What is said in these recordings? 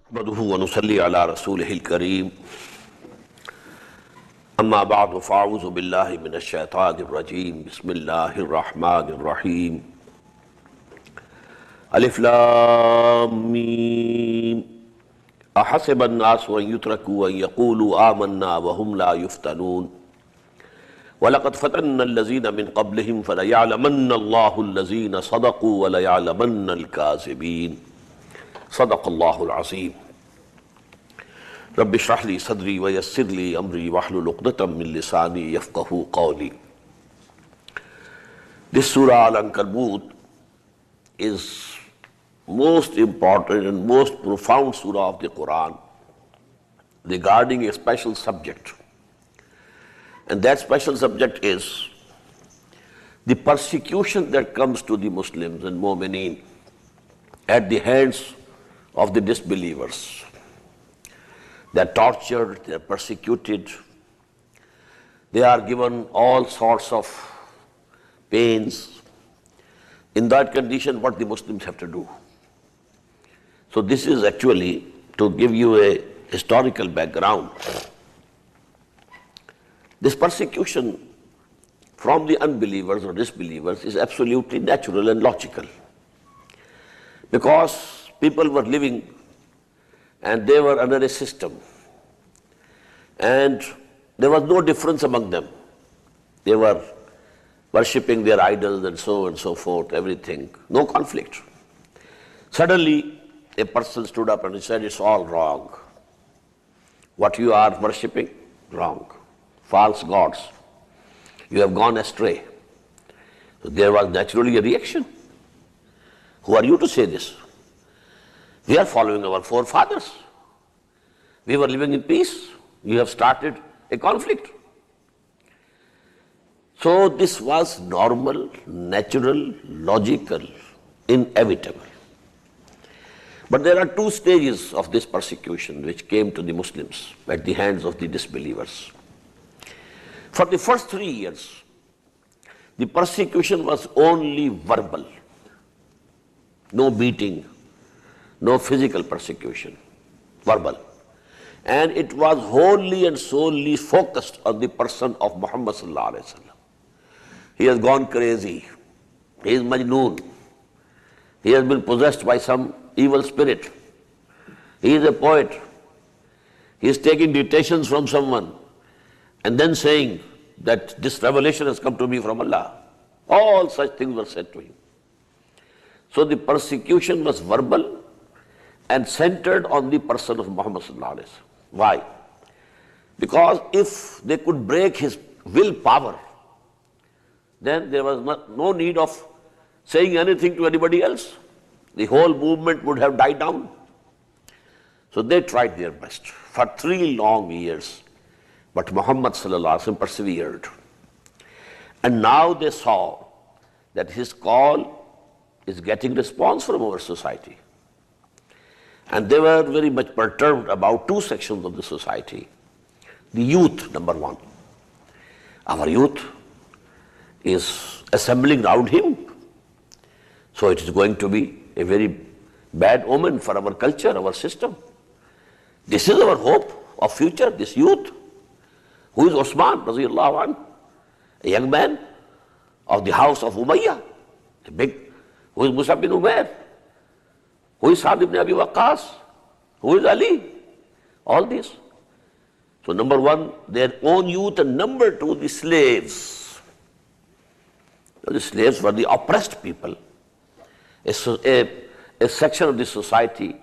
نحمده ونصلي على رسوله الكريم أما بعد فأعوذ بالله من الشيطان الرجيم بسم الله الرحمن الرحيم ألف لام ميم أحسب الناس أن يتركوا أن يقولوا آمنا وهم لا يفتنون ولقد فتنا الذين من قبلهم فليعلمن الله الذين صدقوا وليعلمن الكاذبين صدق الله العظيم رب اشرح لي صدري ويسر لي أمري واحلل عقدة من لساني يفقهوا قولي. This Surah Al-Ankabut is most important and most profound surah of the Quran regarding a special subject. And that special subject is the persecution that comes to the Muslims and Mu'mineen at the hands of the disbelievers. They are tortured, they are persecuted, they are given all sorts of pains. In that condition, what the Muslims have to do? So this is actually to give you a historical background. This persecution from the unbelievers or disbelievers is absolutely natural and logical, because people were living and they were under a system, and there was no difference among them. They were worshipping their idols and so forth, everything, no conflict. Suddenly, a person stood up and he said, it's all wrong. What you are worshipping, wrong. False gods. You have gone astray. So there was naturally a reaction. Who are you to say this? We are following our forefathers. We were living in peace. You have started a conflict. So this was normal, natural, logical, inevitable. But there are two stages of this persecution which came to the Muslims at the hands of the disbelievers. For the first 3 years, the persecution was only verbal. No beating, no physical persecution, verbal. And it was wholly and solely focused on the person of Muhammad sallallahu alaihi wasallam. He has gone crazy. He is Majnoon. He has been possessed by some evil spirit. He is a poet. He is taking dictations from someone and then saying that this revelation has come to me from Allah. All such things were said to him. So the persecution was verbal and centered on the person of Muhammad sallallahu alaihi wasallam. Why? Because if they could break his willpower, then there was no need of saying anything to anybody else. The whole movement would have died down. So they tried their best for 3 long years. But Muhammad sallallahu alaihi wasallam persevered. And now they saw that his call is getting response from our society. And they were very much perturbed about 2 sections of the society. The youth, number 1. Our youth is assembling around him. So it is going to be a very bad omen for our culture, our system. This is our hope of future, this youth. Who is Osman, radiyallahu anhu? A young man of the house of Umayyah, a big. Who is Musab bin Umair? Who is Sa'd ibn Abi Waqqas? Who is Ali? All these. So number 1, their own youth, and number 2, the slaves. The slaves were the oppressed people, a section of the society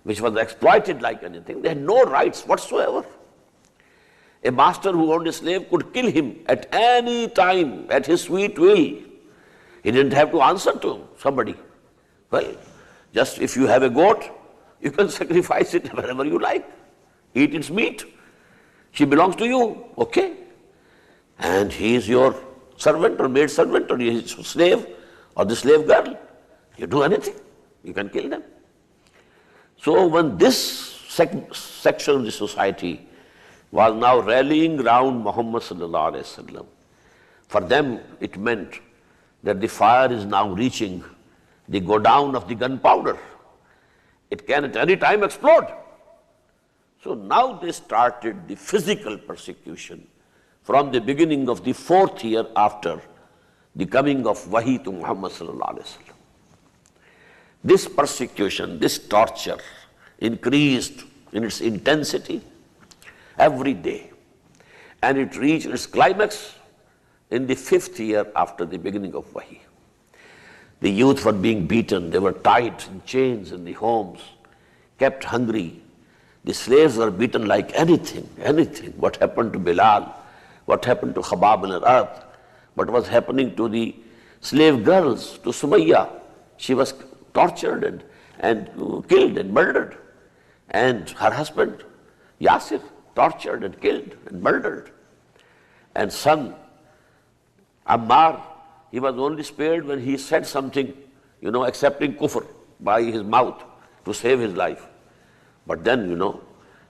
which was exploited like anything. They had no rights whatsoever. A master who owned a slave could kill him at any time, at his sweet will. He didn't have to answer to somebody. Well, just if you have a goat, you can sacrifice it wherever you like. Eat its meat. She belongs to you, okay? And he is your servant or maid servant or his slave or the slave girl. You do anything, you can kill them. So when this section of the society was now rallying round Muhammad sallallahu alaihi wasallam, for them it meant that the fire is now reaching the go down of the gunpowder. It can at any time explode. So now they started the physical persecution from the beginning of the 4th year after the coming of Wahi to Muhammad sallallahu alaihi wasallam. This persecution, this torture increased in its intensity every day, and it reached its climax in the 5th year after the beginning of Wahi. The youth were being beaten, they were tied in chains in the homes, kept hungry. The slaves were beaten like anything. What happened to Bilal, what happened to Khabbab bin al-Arat, what was happening to the slave girls, to Sumayya. She was tortured and killed and murdered. And her husband, Yasir, tortured and killed and murdered. And son, Ammar, he was only spared when he said something, accepting kufr by his mouth to save his life. But then,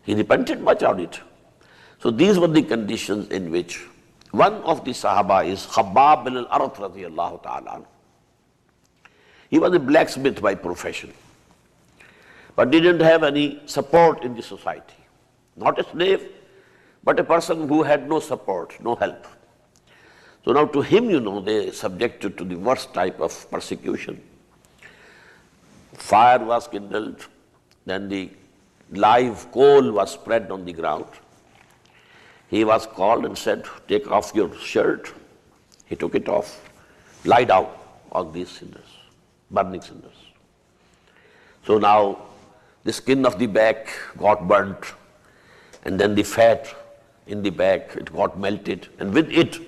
he repented much on it. So these were the conditions in which one of the Sahaba is Khabbab bin al-Arat radiyallahu ta'ala. He was a blacksmith by profession, but didn't have any support in the society. Not a slave, but a person who had no support, no help. So now to him, they subjected to the worst type of persecution. Fire was kindled, then the live coal was spread on the ground. He was called and said, take off your shirt. He took it off. Lie down on these cinders, burning cinders. So now the skin of the back got burnt, and then the fat in the back, it got melted, and with it,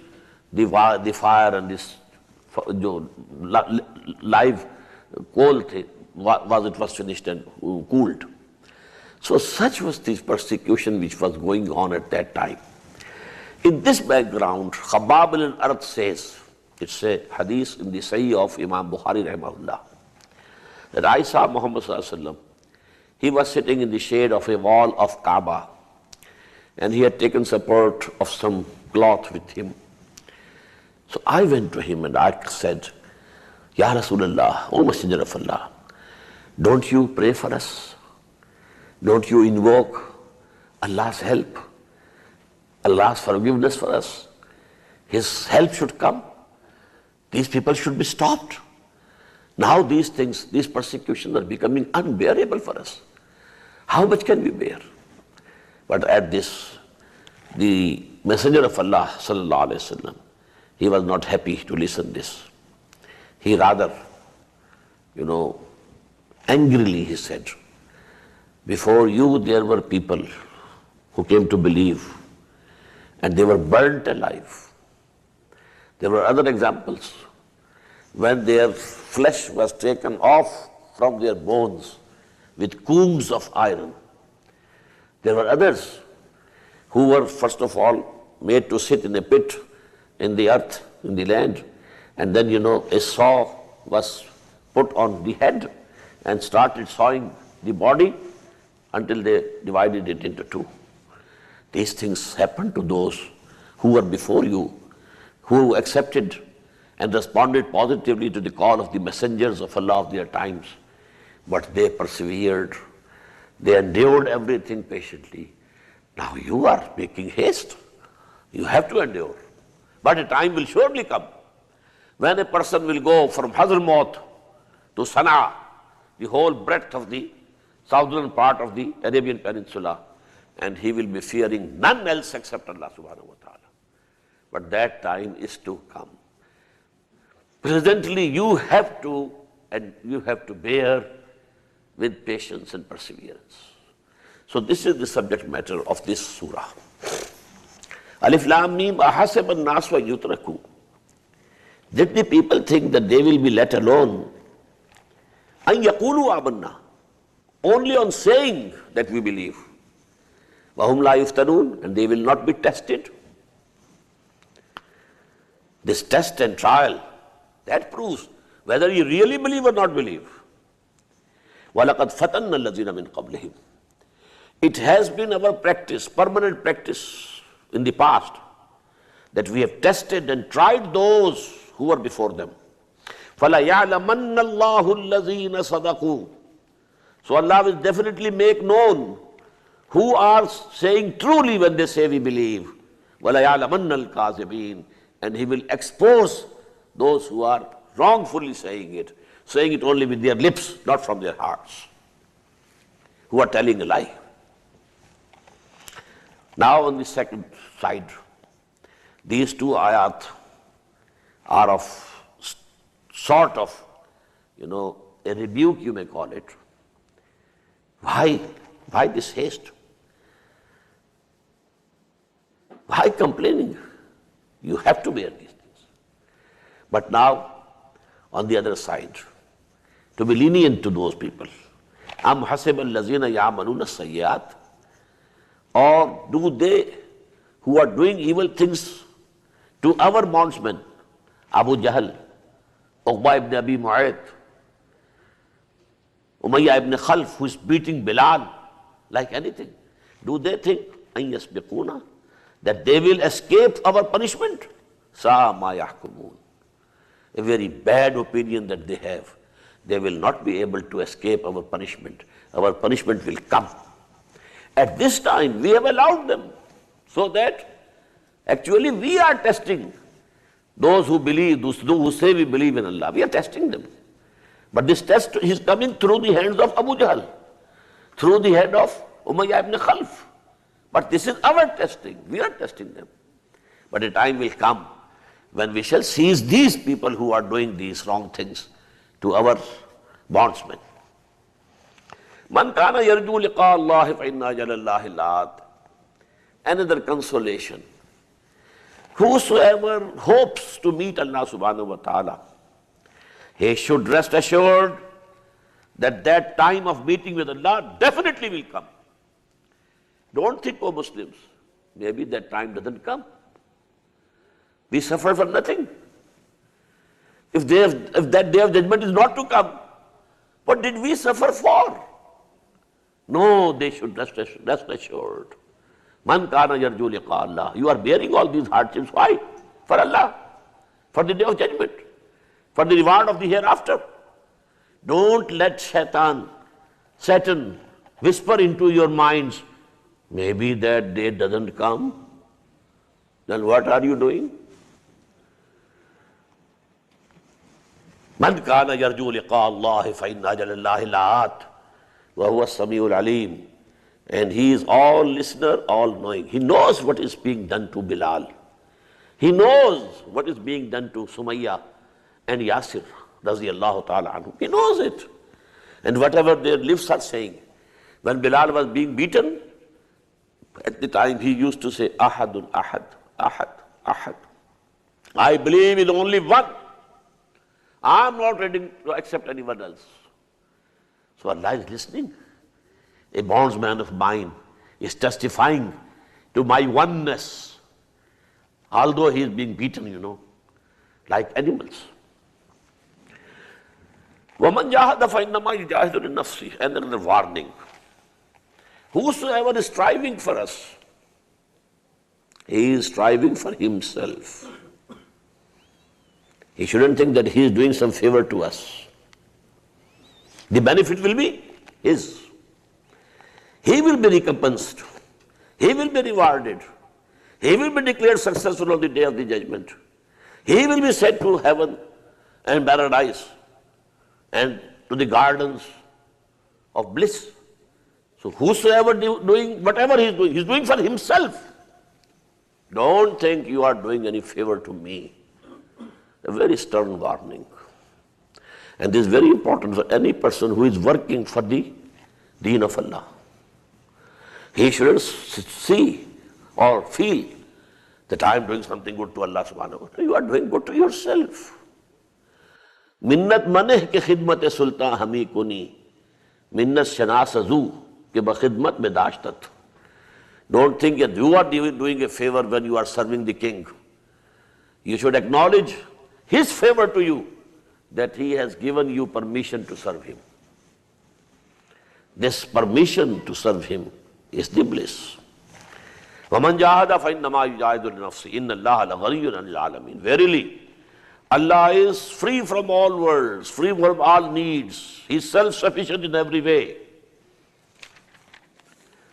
the fire and this live coal was finished and cooled. So such was this persecution which was going on at that time. In this background, Khabbab bin al-Arat says, it's a hadith in the Sahih of Imam Bukhari rahimahullah, that I saw Muhammad sallallahu alaihi wasallam. He was sitting in the shade of a wall of Kaaba, and he had taken support of some cloth with him. So I went to him and I said, Ya Rasulullah, O Messenger of Allah, don't you pray for us? Don't you invoke Allah's help, Allah's forgiveness for us? His help should come. These people should be stopped. Now these things, these persecutions are becoming unbearable for us. How much can we bear? But at this, the Messenger of Allah sallallahu alaihi wasallam, he was not happy to listen this. He rather, angrily he said, before you there were people who came to believe and they were burnt alive. There were other examples when their flesh was taken off from their bones with combs of iron. There were others who were first of all made to sit in a pit in the earth, in the land, and then a saw was put on the head and started sawing the body until they divided it into two. These things happened to those who were before you, who accepted and responded positively to the call of the messengers of Allah of their times. But they persevered, they endured everything patiently. Now you are making haste. You have to endure. But a time will surely come when a person will go from Hadramaut to Sana'a, the whole breadth of the southern part of the Arabian Peninsula, and he will be fearing none else except Allah subhanahu wa ta'ala. But that time is to come. Presently you have to bear with patience and perseverance. So this is the subject matter of this surah. Alif Lam Mim ahasiba an-nas wa yutraku. Did the people think that they will be let alone? An yaqulu amanna. Only on saying that we believe. Wa hum la yuftanun, and they will not be tested. This test and trial, that proves whether you really believe or not believe. وَلَقَدْ فَتَنَّ الَّذِينَ مِنْ قَبْلِهِمْ. It has been our practice, permanent practice in the past, that we have tested and tried those who were before them. فَلَيَعْلَمَنَّ اللَّهُ الَّذِينَ صَدَقُوا. So Allah will definitely make known who are saying truly when they say we believe. وَلَيَعْلَمَنَّ الْكَاذِبِينَ. And he will expose those who are wrongfully saying it only with their lips, not from their hearts, who are telling a lie. Now on the second side, these two ayat are of sort of, a rebuke, you may call it. Why this haste? Why complaining? You have to bear these things. But now, on the other side, to be lenient to those people. Am hasib allazina ya'maluna sayyiat. Or do they who are doing evil things to our bondsmen, Abu Jahl, Uqba ibn Abi Mu'ayt, Umayyah ibn Khalf, who is beating Bilal like anything, do they think an yasbiquna, that they will escape our punishment? Sa'a ma yahkumun. A very bad opinion that they have. They will not be able to escape our punishment. Our punishment will come. At this time, we have allowed them, so that actually we are testing those who believe, those who say we believe in Allah. We are testing them. But this test is coming through the hands of Abu Jahl, through the hand of Umayyah ibn Khalf. But this is our testing. We are testing them. But a time will come when we shall seize these people who are doing these wrong things to our bondsmen. Man kana yarju liqa Allah fa inna ajalallahi la'at. Another consolation. Whosoever hopes to meet Allah subhanahu wa ta'ala, he should rest assured that that time of meeting with Allah definitely will come. Don't think, oh Muslims, maybe that time doesn't come. We suffer for nothing. If that day of judgment is not to come, what did we suffer for? No, they should rest assured. Man kana yarju liqa Allah. You are bearing all these hardships. Why? For Allah. For the day of judgment. For the reward of the hereafter. Don't let Satan whisper into your minds, maybe that day doesn't come. Then what are you doing? Man kana yarju liqa Allah fa inna ajalallahi la'at wa huwa as-sami'ul alim. And he is all listener, all knowing. He knows what is being done to Bilal. He knows what is being done to Sumayya and Yasir, radiyallahu ta'ala anhu. He knows it. And whatever their lips are saying. When Bilal was being beaten, at the time he used to say, Ahadun Ahad, Ahad, Ahad. I believe in only one. I am not ready to accept anyone else. So Allah is listening. A bondsman of mine is testifying to my oneness, although he is being beaten, like animals. وَمَنْ جَاهَدَ فَإِنَّمَا يُجَاهِدُ لِنَفْسِهِ. Another warning. Whosoever is striving for us, he is striving for himself. He shouldn't think that he is doing some favor to us. The benefit will be his. He will be recompensed. He will be rewarded. He will be declared successful on the day of the judgment. He will be sent to heaven and paradise and to the gardens of bliss. So whosoever doing whatever he is doing for himself. Don't think you are doing any favor to me. A very stern warning. And this is very important for any person who is working for the deen of Allah. He shouldn't see or feel that I am doing something good to Allah subhanahu wa ta'ala. You are doing good to yourself. Minnat maneh ke khidmat sultan hami kuni. Minnat shanas azu ke ba khidmat mein dashtat. Don't think that you are doing a favor when you are serving the king. You should acknowledge his favor to you, that he has given you permission to serve him. This permission to serve him is the bliss. وَمَنْ جَاهَدَ فَإِنَّمَا يُجَاهِدُ لِنَفْسِهِ إِنَّ اللَّهَ لَغَنِيٌّ عَنِ الْعَالَمِينَ. Verily, Allah is free from all worlds, free from all needs. He is self-sufficient in every way.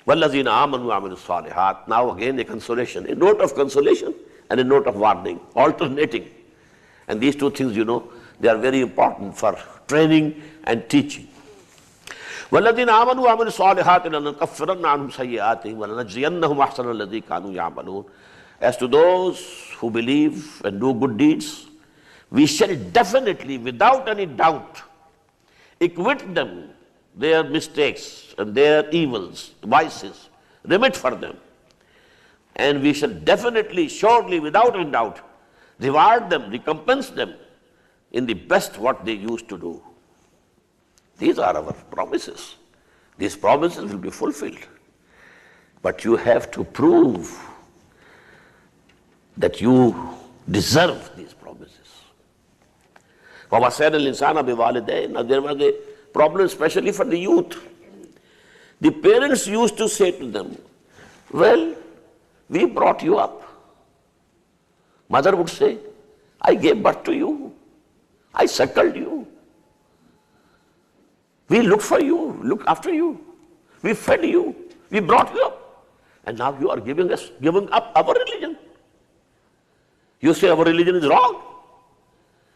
وَالَّذِينَ آمَنُوا وَعَمِلُوا الصَّالِحَاتِ. Now again a consolation, a note of consolation and a note of warning, alternating. And these two things, they are very important for training and teaching. وَالَّذِينَ آمَنُوا وَعَمِلُوا الصَّالِحَاتِ لَنُكَفِّرَنَّ عَنْهُمْ سَيِّئَاتِهِمْ وَلَنَجْزِيَنَّهُمْ أَحْسَنَ الَّذِي كَانُوا يَعْمَلُونَ. As to those who believe and do good deeds, we shall definitely, without any doubt, acquit them their mistakes and their evils, vices, remit for them. And we shall definitely, surely, without any doubt, reward them, recompense them in the best what they used to do. These are our promises. These promises will be fulfilled. But you have to prove that you deserve these promises. وَوَصَّيْنَا الْإِنسَانَ بِوَالِدَيْهِ. Now there was a problem especially for the youth. The parents used to say to them, well, we brought you up. Mother would say, I gave birth to you. I suckled you. We looked for you, looked after you. We fed you. We brought you up. And now you are giving up our religion. You say our religion is wrong.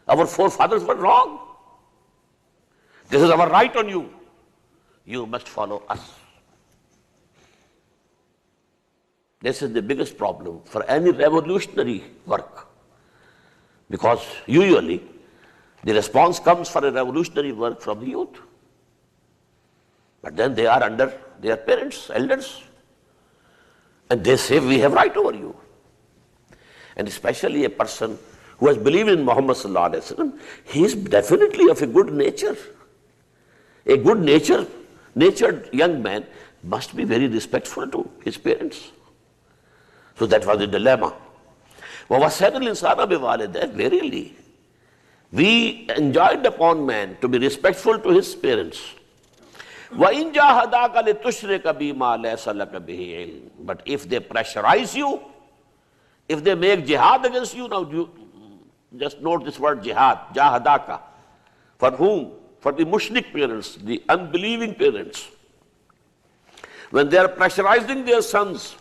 Our forefathers were wrong. This is our right on you. You must follow us. This is the biggest problem for any revolutionary work. Because usually the response comes for a revolutionary work from the youth. But then they are under their parents, elders. And they say, we have right over you. And especially a person who has believed in Muhammad sallallahu alaihi wasallam, he is definitely of a good nature. A good natured young man must be very respectful to his parents. So that was the dilemma. وَوَصَّيْنَا الْإِنسَانَ بِوَالِدَيْهِ. Verily, we enjoined upon man to be respectful to his parents. وَإِنْ جَاهَدَاكَ لِتُشْرِكَ بِمَا لَيْسَ لَكَ بِهِ عِلْمٍ. But if they pressurize you, if they make jihad against you, now you just note this word jihad, jahadaka. For whom? For the mushrik parents, the unbelieving parents. When they are pressurizing their sons,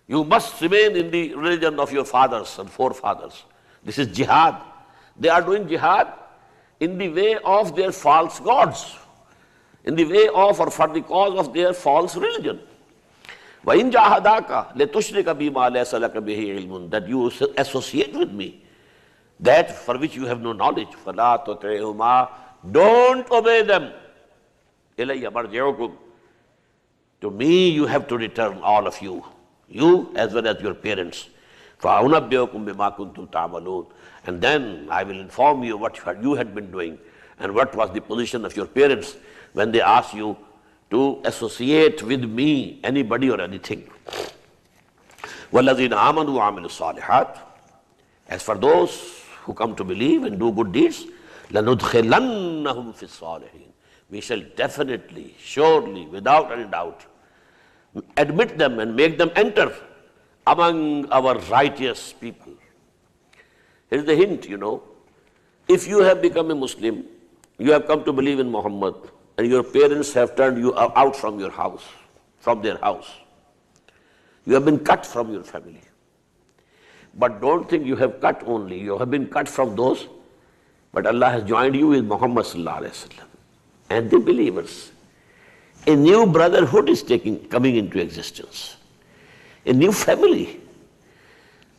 you must remain in the religion of your fathers and forefathers. This is jihad. They are doing jihad in the way of their false gods, in the way of or for the cause of their false religion. وَإِنْ جَاهَدَاكَ لَتُشْرِكَ بِمَا لَيْسَ لَكَ بِهِ عِلْمٌ. That you associate with me that for which you have no knowledge. فَلَا تُطِعْهُمَا. Don't obey them. إِلَيَّ مَرْجِعُكُمْ. To me you have to return, all of you. You as well as your parents. فَأُنَبِّئُكُمْ بِمَا كُنْتُمْ تَعْمَلُونَ. And then I will inform you what you had been doing and what was the position of your parents when they asked you to associate with me anybody or anything. وَالَّذِينَ آمَنُوا وَعَمِلُوا الصَّالِحَاتِ. As for those who come to believe and do good deeds, لَنُدْخِلَنَّهُمْ فِي الصَّالِحِينَ. We shall definitely, surely, without any doubt, admit them and make them enter among our righteous people. Here's the hint, If you have become a Muslim, you have come to believe in Muhammad, and your parents have turned you out from your house, from their house. You have been cut from your family. But don't think you have cut only. You have been cut from those, but Allah has joined you with Muhammad sallallahu alaihi wasallam and the believers. A new brotherhood is coming into existence. A new family.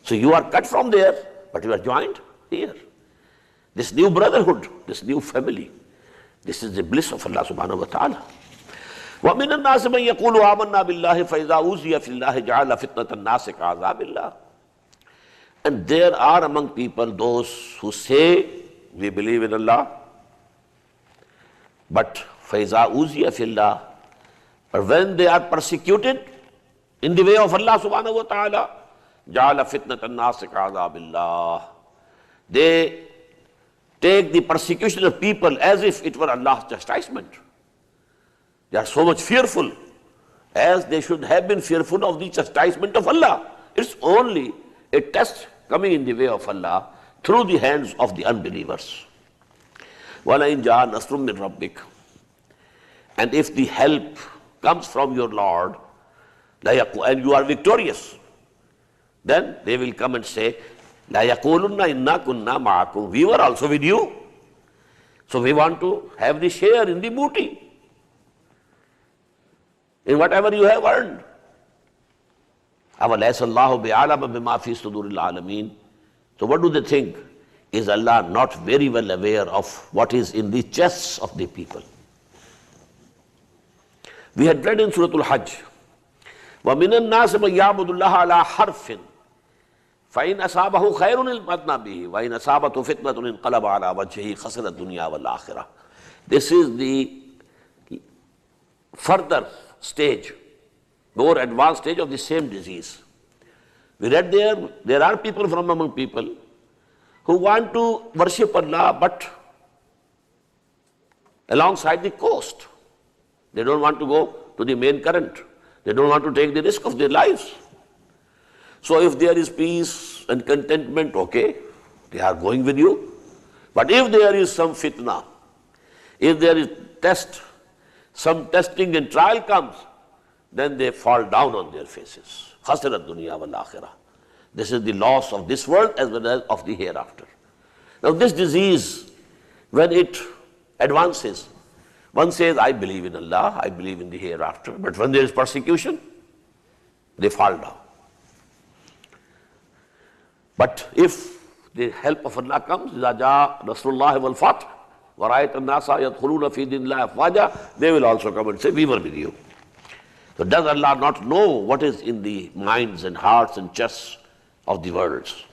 So you are cut from there, but you are joined here. This new brotherhood, this new family, this is the bliss of Allah subhanahu wa ta'ala. وَمِنَ النَّاسِ مَنْ يَقُولُ آمَنَّا بِاللَّهِ فَإِذَا أُوذِيَ فِي اللَّهِ جَعَلَ فِتْنَةَ النَّاسِ كَعَذَابِ اللَّهِ. And there are among people those who say, we believe in Allah, but فَإِذَا أُوذِيَ فِي اللَّهِ. But when they are persecuted in the way of Allah subhanahu wa ta'ala, جَعَلَ فِتْنَةَ النَّاسِ كَعَذَابِ اللَّهِ. They take the persecution of people as if it were Allah's chastisement. They are so much fearful, as they should have been fearful of the chastisement of Allah. It's only a test coming in the way of Allah through the hands of the unbelievers. وَلَئِنْ جَاءَ نَصْرٌ مِّن رَبِّكَ. And if the help comes from your Lord, and you are victorious, then they will come and say, La yaqulunna inna kunna ma'akum. We were also with you. So we want to have the share in the booty, in whatever you have earned. أَوَلَيْسَ اللَّهُ بِعَلَمَ بِمَا فِي صُدُورِ الْعَالَمِينَ. So what do they think? Is Allah not very well aware of what is in the chests of the people? We had read in Surah Al-Hajj, وَمِنَ النَّاسِ مَنْ يَعْبُدُ اللَّهَ عَلَىٰ حَرْفٍ فَإِنْ أَصَابَهُ خَيْرٌ انْقَلَبَ بِهِ وَإِنْ أَصَابَتْهُ فِتْنَةٌ انْقَلَبَ عَلَىٰ وَجْهِهِ خَسِرَ الدُّنْيَا وَالْآخِرَةَ. This is the further stage, more advanced stage of the same disease. We read there are people from among people who want to worship Allah, but alongside the coast. They don't want to go to the main current. They don't want to take the risk of their lives. So if there is peace and contentment, okay, they are going with you. But if there is some fitna, if there is test, some testing and trial comes, then they fall down on their faces. خَسِرَ الدُّنْيَا وَالْآخِرَةِ. This is the loss of this world as well as of the hereafter. Now this disease, when it advances, one says, I believe in Allah, I believe in the hereafter, but when there is persecution, they fall down. But if the help of Allah comes, إِذَا جَاءَ نَصْرُ اللَّهِ وَالْفَتْحُ وَرَأَيْتَ النَّاسَ يَدْخُلُونَ فِي دِينِ اللَّهِ أَفْوَاجًا, they will also come and say, we were with you. So does Allah not know what is in the minds and hearts and chests of the worlds?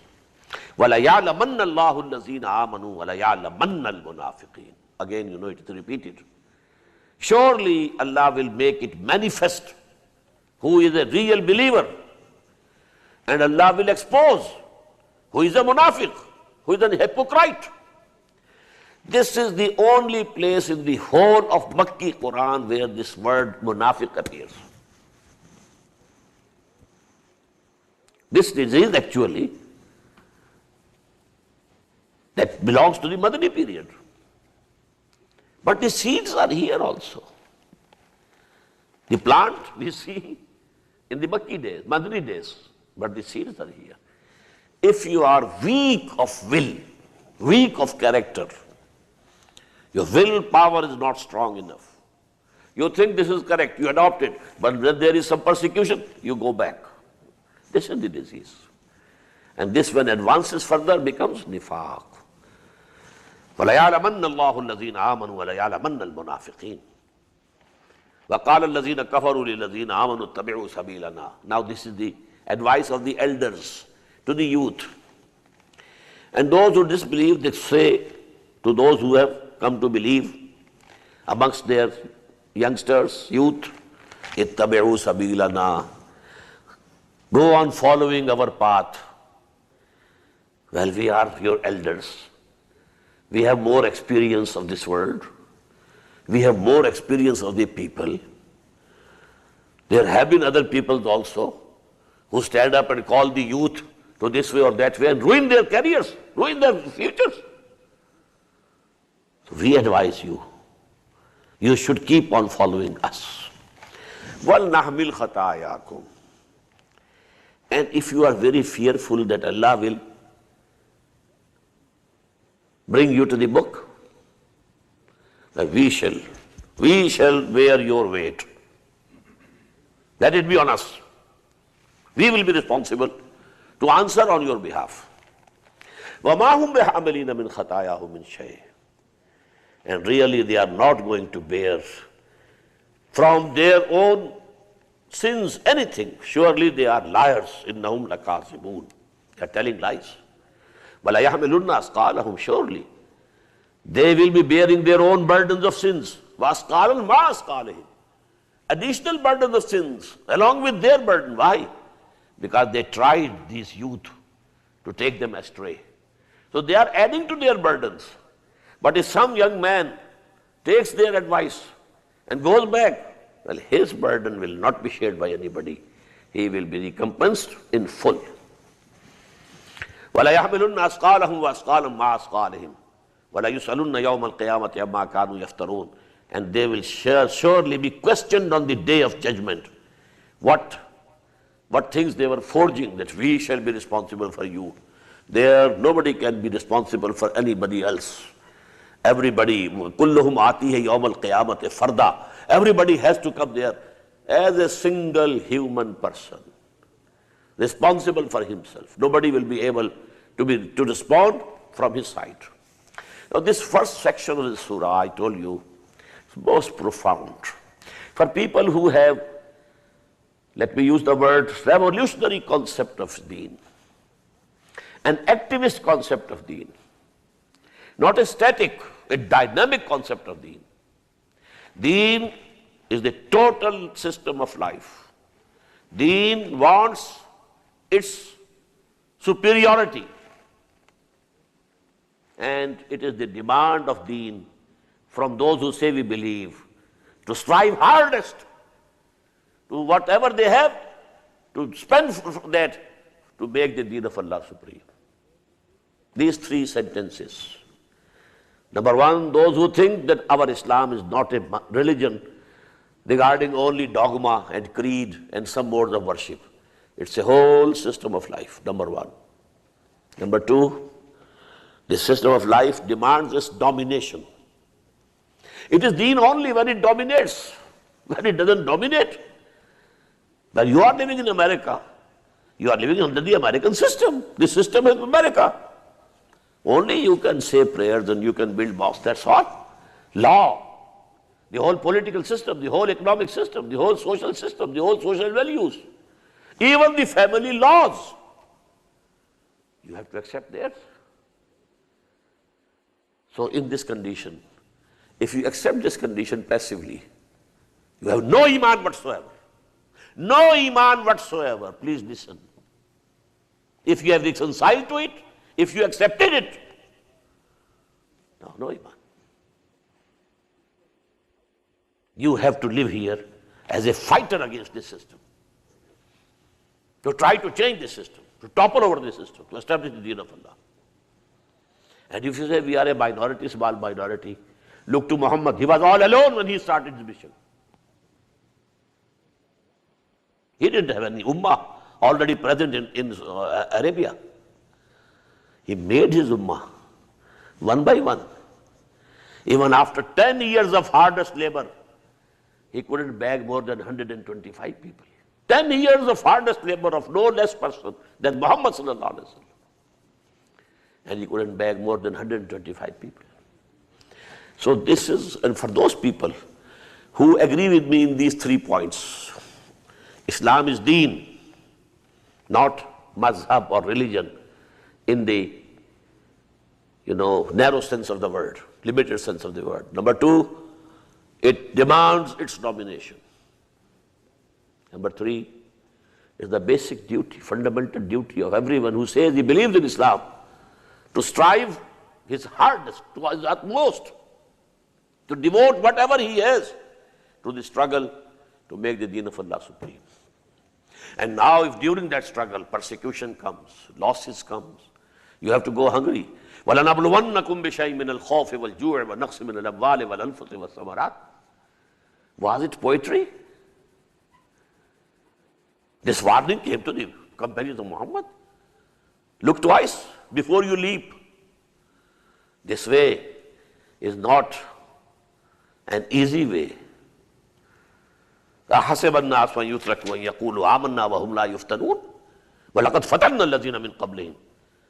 وَلَيَعْلَمَنَّ اللَّهُ الَّذِينَ آمَنُوا وَلَيَعْلَمَنَّ الْمُنَافِقِينَ. Again, you know, it is repeated. Surely Allah will make it manifest who is a real believer, and Allah will expose who is a munafiq, who is a hypocrite. This is the only place in the whole of Makki Quran where this word munafiq appears. This disease actually that belongs to the Madani period. But the seeds are here also. The plant we see in the Makki days, Madani days, but the seeds are here. If you are weak of will, weak of character, your willpower is not strong enough. You think this is correct, you adopt it, but when there is some persecution, you go back. This is the disease. And this, when advances further, becomes nifaq. وَلَيَعْلَمَنَّ اللَّهُ الَّذِينَ آمَنُوا وَلَيَعْلَمَنَّ الْمُنَافِقِينَ وَقَالَ الَّذِينَ كَفَرُوا لِلَّذِينَ آمَنُوا اتَّبِعُوا سَبِيلَنَا. Now this is the advice of the elders to the youth. And those who disbelieve, they say to those who have come to believe amongst their youngsters, youth, ittabi'u sabilana, go on following our path. Well, we are your elders. We have more experience of this world. We have more experience of the people. There have been other peoples also who stand up and call the youth to this way or that way and ruin their careers, ruin their futures. So we advise you, you should keep on following us. وَلْنَحْمِلْ خَطَايَاكُمْ. And if you are very fearful that Allah will bring you to the book, that we shall bear your weight. Let it be on us. We will be responsible to answer on your behalf. وَمَا هُمْ بِحَامِلِينَ مِنْ خَطَايَاهُمْ مِنْ شَيْءٍ. And really they are not going to bear from their own sins anything. Surely they are liars. إِنَّهُمْ لَكَاذِبُونَ. They are telling lies. وَلَا يَحْمِلُنَّ أَثْقَالَهُمْ. Surely they will be bearing their own burdens of sins. وَأَثْقَالًا مَا أَثْقَالِهِمْ. Additional burdens of sins along with their burden. Why? Because they tried these youth to take them astray. So they are adding to their burdens. But if some young man takes their advice and goes back, well, his burden will not be shared by anybody. He will be recompensed in full. وَلَا يَحْمِلُنَّ أَثْقَالَهُمْ وَأَثْقَالًا مَا أَثْقَالِهِمْ وَلَا يُسْأَلُنَّ يَوْمَ الْقِيَامَةِ عَمَّا كَانُوا يَفْتَرُونَ. And they will surely be questioned on the day of judgment. What what things they were forging, that we shall be responsible for you. There, nobody can be responsible for anybody else. Everybody, kulluhum atihi yawm al-qiyamati farda. Everybody has to come there as a single human person, responsible for himself. Nobody will be able to respond from his side. Now, this first section of the surah, I told you, is most profound. For people who have, let me use the word, revolutionary concept of deen, an activist concept of deen, not a static, a dynamic concept of deen. Deen is the total system of life. Deen wants its superiority, and it is the demand of deen from those who say we believe to strive hardest to whatever they have, to spend for that, to make the deen of Allah supreme. These three sentences. Number one, those who think that our Islam is not a religion regarding only dogma and creed and some modes of worship. It's a whole system of life, number one. Number two, this system of life demands its domination. It is deen only when it dominates. When it doesn't dominate, when you are living in America, you are living under the American system. The system is America. Only you can say prayers and you can build mosques, that's all. Law, the whole political system, the whole economic system, the whole social system, the whole social values, even the family laws, you have to accept theirs. So in this condition, if you accept this condition passively, you have no iman whatsoever. No iman whatsoever. Please listen. If you have reconciled to it, if you accepted it, no iman. You have to live here as a fighter against this system, to try to change the system, to topple over the system, to establish the deen of Allah. And if you say we are a minority, small minority, look to Muhammad. He was all alone when he started his mission. He didn't have any ummah already present in Arabia. He made his ummah one by one. Even after 10 years of hardest labor, he couldn't bag more than 125 people. 10 years of hardest labor of no less person than Muhammad sallallahu alaihi wasallam. And he couldn't bag more than 125 people. So this is, and for those people who agree with me in these 3 points, Islam is deen, not mazhab or religion in the narrow sense of the word, limited sense of the word. Number 2, it demands its domination. Number 3 is the basic duty, fundamental duty of everyone who says he believes in Islam, to strive his hardest, to his utmost, to devote whatever he has to the struggle to make the deen of Allah supreme. And now if during that struggle persecution comes, losses comes, you have to go hungry. وَلَنَبْلُوَنَّكُمْ بِشَيْءٍ مِّنَ الْخَوْفِ وَالْجُوعِ وَنَقْصٍ مِّنَ الْأَمْوَالِ وَالْأَنفُسِ وَالثَّمَرَاتِ. Was it poetry? This warning came to the companions of Muhammad. Look twice before you leap. This way is not an easy way. أَحَسِبَ النَّاسُ أَن يُتْرَكُوا أَن يَقُولُوا آمَنَّا وَهُمْ لَا يُفْتَنُونَ وَلَقَدْ فَتَنَّا الَّذِينَ مِن قَبْلِهِمْ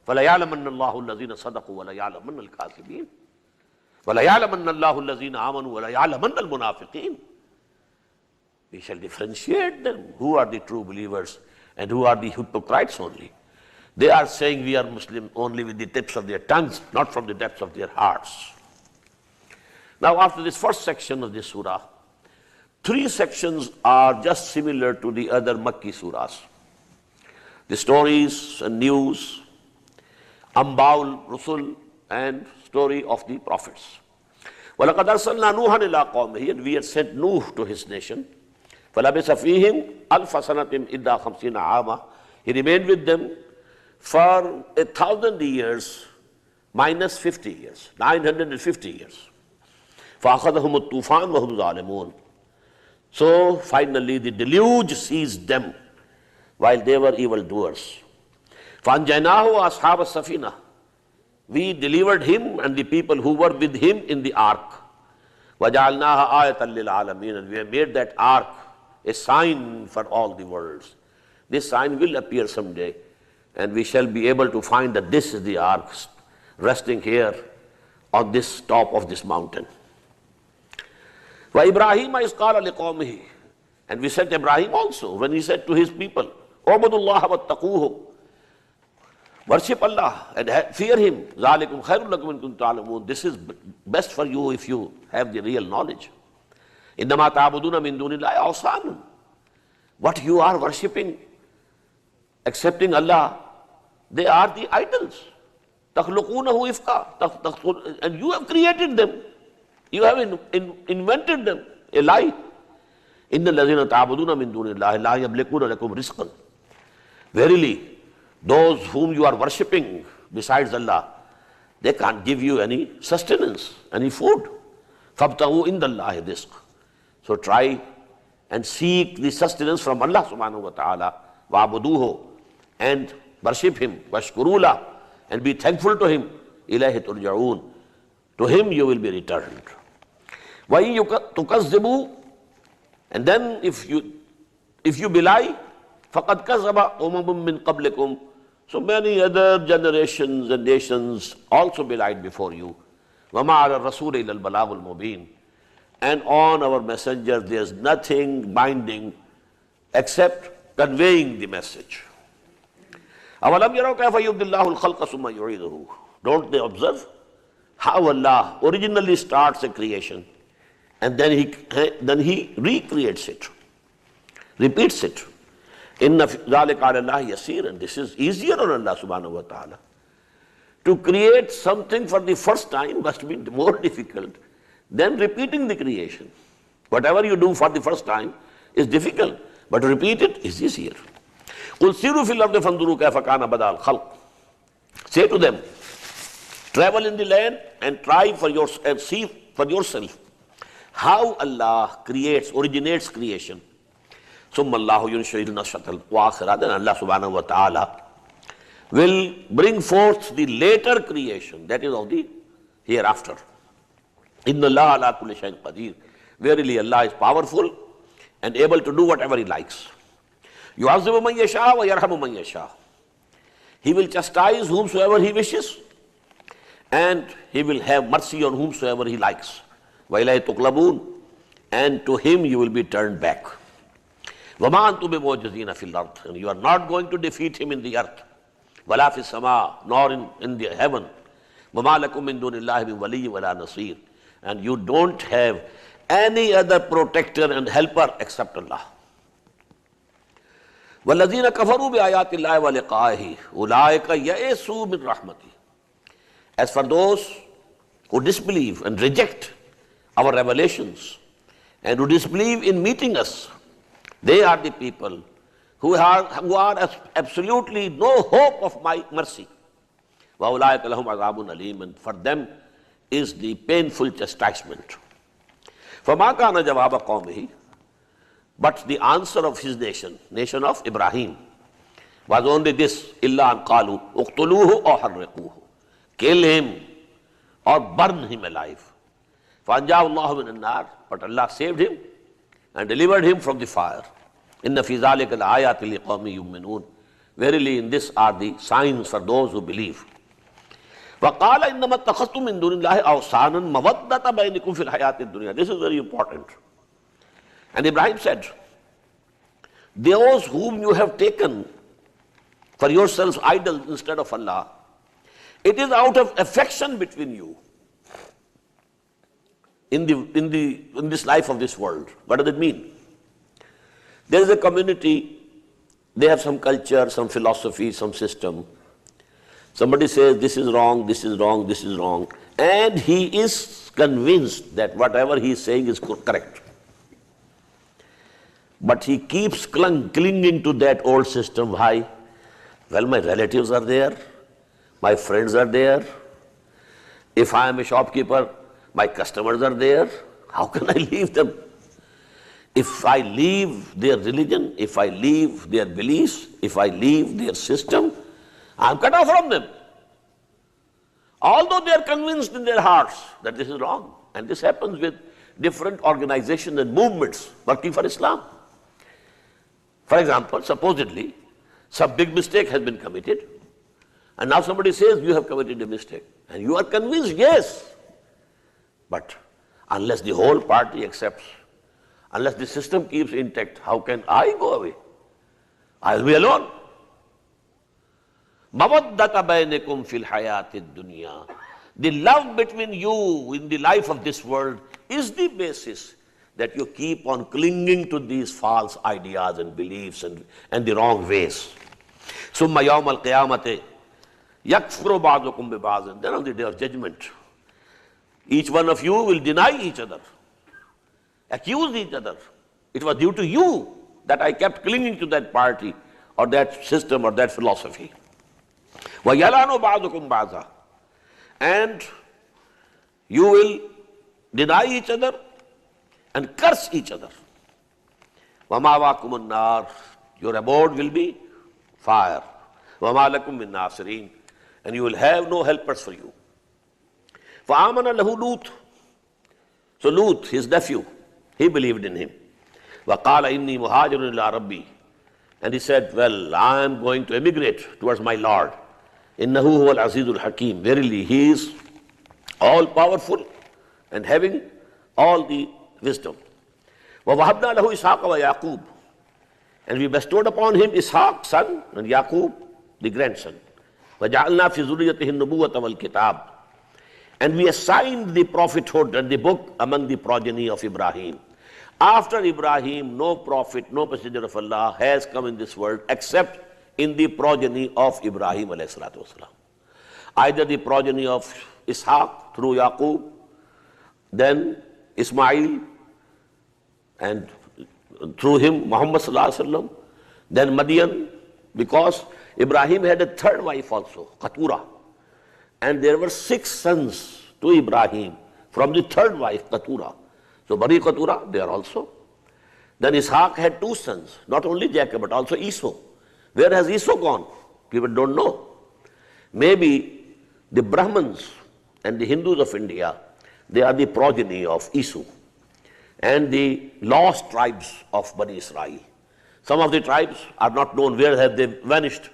فَلَيَعْلَمَنَّ اللَّهُ الَّذِينَ صَدَقُوا وَلَيَعْلَمَنَّ الْكَاذِبِينَ وَلَيَعْلَمَنَّ اللَّهُ الَّذِينَ آمَنُوا وَلَيَعْلَمَنَّ الْمُنَافِقِينَ. We shall differentiate them. Who are the true believers and who are the hypocrites only? They are saying we are Muslim only with the tips of their tongues, not from the depths of their hearts. Now after this first section of this surah, 3 sections are just similar to the other Makki surahs. The stories and news, Ambaul, Rusul, and story of the prophets. وَلَقَدْ أَرْسَلْنَا نُوحًا إِلَىٰ قَوْمِهِ, and we had sent Nuh to his nation. فَلَبِثَ فِيهِمْ أَلْفَ سَنَةٍ إِلَّا خَمْسِينَ عَامًا. He remained with them for 1,000 years minus 50 years, 950 years. فَأَخَذَهُمُ الطُّوفَانُ وَهُمْ ظَالِمُونَ. So finally the deluge seized them. while they were evildoers. فَأَنْجَيْنَاهُ وَأَصْحَابَ السَّفِينَةِ. We delivered him and the people who were with him in the ark. وَجَعَلْنَاهَا آيَةً لِلْعَالَمِينَ. And we have made that ark a sign for all the worlds. This sign will appear someday, and we shall be able to find that this is the ark resting here on this top of this mountain. وَإِبْرَاهِيمَ إِذْ قَالَ لِقَوْمِهِ. And we said Ibrahim also, when he said to his people, اعبدوا الله واتقوه, worship Allah and fear Him. ذَلِكُمْ خَيْرٌ لَكُمْ إِن كُنتُمْ تَعْلَمُونَ. This is best for you if you have the real knowledge. إِنَّمَا تَعْبُدُونَ مِن دُونِ اللَّهِ أَوْثَانًا. What you are worshipping, accepting Allah, they are the idols. تَخْلُقُونَهُ إِفْكًا. And you have created them. You have invented them, a lie. إِنَّ الَّذِينَ تَعْبُدُونَ مِن دُونِ اللَّهِ لَا يَمْلِكُونَ لَكُمْ رِزْقًا. Verily, those whom you are worshipping besides Allah, they can't give you any sustenance, any food. فَابْتَغُوا إِنْدَ اللَّهِ رِزْقًا. So try and seek the sustenance from Allah subhanahu wa ta'ala. وَعْبُدُوهُ. And worship Him. وَاشْكُرُوا لَهُ. And be thankful to Him. إِلَيْهِ تُرْجَعُونَ. To Him you will be returned. وَإِن تُكَذِّبُوا. And then if you belie, فَقَدْ كَذَّبَ أُمَمٌ مِّن قَبْلِكُمْ. So many other generations and nations also belied before you. وَمَا عَلَى الرَّسُولِ إِلَّا الْبَلَاغُ الْمُبِينُ. And on our messengers there is nothing binding except conveying the message. أَوَلَمْ يَرَوْا كَيْفَ يُبْدِي اللَّهُ الْخَلْقَ ثُمَّ يُعِيدُهُ. Don't they observe how Allah originally starts a creation and then He recreates it, repeats it. Inna ذَلِكَ عَلَى اللَّهِ يَسِيرٌ. And this is easier on Allah subhanahu wa ta'ala. To create something for the first time must be more difficult than repeating the creation. Whatever you do for the first time is difficult, but to repeat it is easier. قُلْ سِيرُوا فِي الْأَرْضِ فَانْظُرُوا كَيْفَ كَانَ بَدَأَ الْخَلْقِ. Say to them, travel in the land and try and see for yourself how Allah originates creation. ثُمَّ اللَّهُ يُنْشِئُ النَّشْأَةَ الْآخِرَةَ. Then Allah subhanahu wa ta'ala will bring forth the later creation, that is of the hereafter. إِنَّ اللَّهَ عَلَىٰ كُلِّ شَيْءٍ قَدِيرٌ. Verily Allah is powerful and able to do whatever He likes. يُعَذِّبُ مَن يَشَاءُ وَيَرْحَمُ مَن يَشَاءُ. He will chastise whomsoever He wishes, and He will have mercy on whomsoever He likes. وَإِلَيْهِ تُقْلَبُونَ. And to Him you will be turned back. وَمَا أَنْتُمْ بِمُعْجِزِينَ فِي الْأَرْضِ. And you are not going to defeat Him in the earth. وَلَا فِي السَّمَاءِ. Nor in the heaven. وَمَا لَكُمْ مِن دُونِ اللَّهِ مِن وَلِيٍّ وَلَا نَصِيرٍ. And you don't have any other protector and helper except Allah. وَالَّذِينَ كَفَرُوا بِآيَاتِ اللَّهِ وَلِقَائِهِ أُولَٰئِكَ يَئِسُوا مِن رَحْمَتِهِ. As for those who disbelieve and reject our revelations and who disbelieve in meeting us, they are the people who are absolutely no hope of my mercy. وَأُولَٰئِكَ لَهُمْ عَذَابٌ أَلِيمٌ. And for them is the painful chastisement. فَمَا كَانَ جَوَابَ قَوْمِهِ. But the answer of his nation of Ibrahim, was only this: إِلَّا أَنْ قَالُوا اُقْتُلُوهُ أَوْ حَرِّقُوهُ. Kill him or burn him alive. فَأَنْجَاهُ اللَّهُ مِنَ النَّارِ. But Allah saved him and delivered him from the fire. إِنَّ فِي ذَلِكَ لَآيَاتٍ لِقَوْمٍ يُؤْمِنُونَ. Verily in this are the signs for those who believe. وَقَالَ إِنَّمَا اتَّخَذْتُم مِّن دُونِ اللَّهِ أَوْثَانًا مَوَدَّةَ بَيْنِكُمْ فِي الْحَيَاةِ الدُّنْيَا. This is very important. And Ibrahim said, those whom you have taken for yourselves idols instead of Allah, it is out of affection between you in this life of this world. What does it mean? There is a community, they have some culture, some philosophy, some system. Somebody says this is wrong, this is wrong, this is wrong, and he is convinced that whatever he is saying is correct. But he keeps clinging to that old system. Why? Well, my relatives are there, my friends are there. If I am a shopkeeper, my customers are there. How can I leave them? If I leave their religion, if I leave their beliefs, if I leave their system, I am cut off from them. Although they are convinced in their hearts that this is wrong. And this happens with different organizations and movements working for Islam. For example, supposedly, some big mistake has been committed, and now somebody says you have committed a mistake, and you are convinced, yes. But unless the whole party accepts, unless the system keeps intact, how can I go away? I will be alone. Mawaddata bainakum fil hayatid dunya. The love between you in the life of this world is the basis that you keep on clinging to these false ideas and beliefs and the wrong ways. Summa yawm al-qiyamati yakfuru ba'dukum bi ba'd. Then on the day of judgment, each one of you will deny each other, accuse each other. It was due to you that I kept clinging to that party or that system or that philosophy. وَيَلَانُ بَعْضُكُمْ بَعْضًا. And you will deny each other and curse each other. وَمَا وَاكُمُ النَّارِ. Your abode will be fire. وَمَا لَكُمْ مِن نَاصِرِينَ. And you will have no helpers for you. فَآمَنَ لَهُ لُوط. So Lut, his nephew, he believed in him. وَقَالَ إِنِّي مُهَاجِرٌ إِلَىٰ رَبِّي. And he said, well, I am going to emigrate towards my Lord. إِنَّهُ هُوَ الْعَزِيزُ الْحَكِيمُ. Verily, he is all-powerful and having all the wisdom. وَوَهَبْنَا لَهُ إِسْحَاقَ وَيَعْقُوبَ. And we bestowed upon him Ishaq, son, and Yaqub, the grandson. وَجَعَلْنَا فِي ذُرِّيَّتِهِ النُّبُوَّةَ وَالْكِتَابَ. And we assigned the prophethood and the book among the progeny of Ibrahim. After Ibrahim, no prophet, no messenger of Allah has come in this world except in the progeny of Ibrahim alayhi salatu wasalam. Either the progeny of Ishaq through Yaqub, then Ismail, and through him Muhammad sallallahu alaihi wasallam, then Madian, because Ibrahim had a third wife also, Qatura, and there were 6 sons to Ibrahim from the third wife, Qatura. So Bani Qatura, they are also. Then Ishaq had 2 sons, not only Jacob but also Esau. Where has Esau gone? People don't know. Maybe the Brahmins and the Hindus of India, they are the progeny of Esau and the lost tribes of Bani Israel. Some of the tribes are not known, where have they vanished.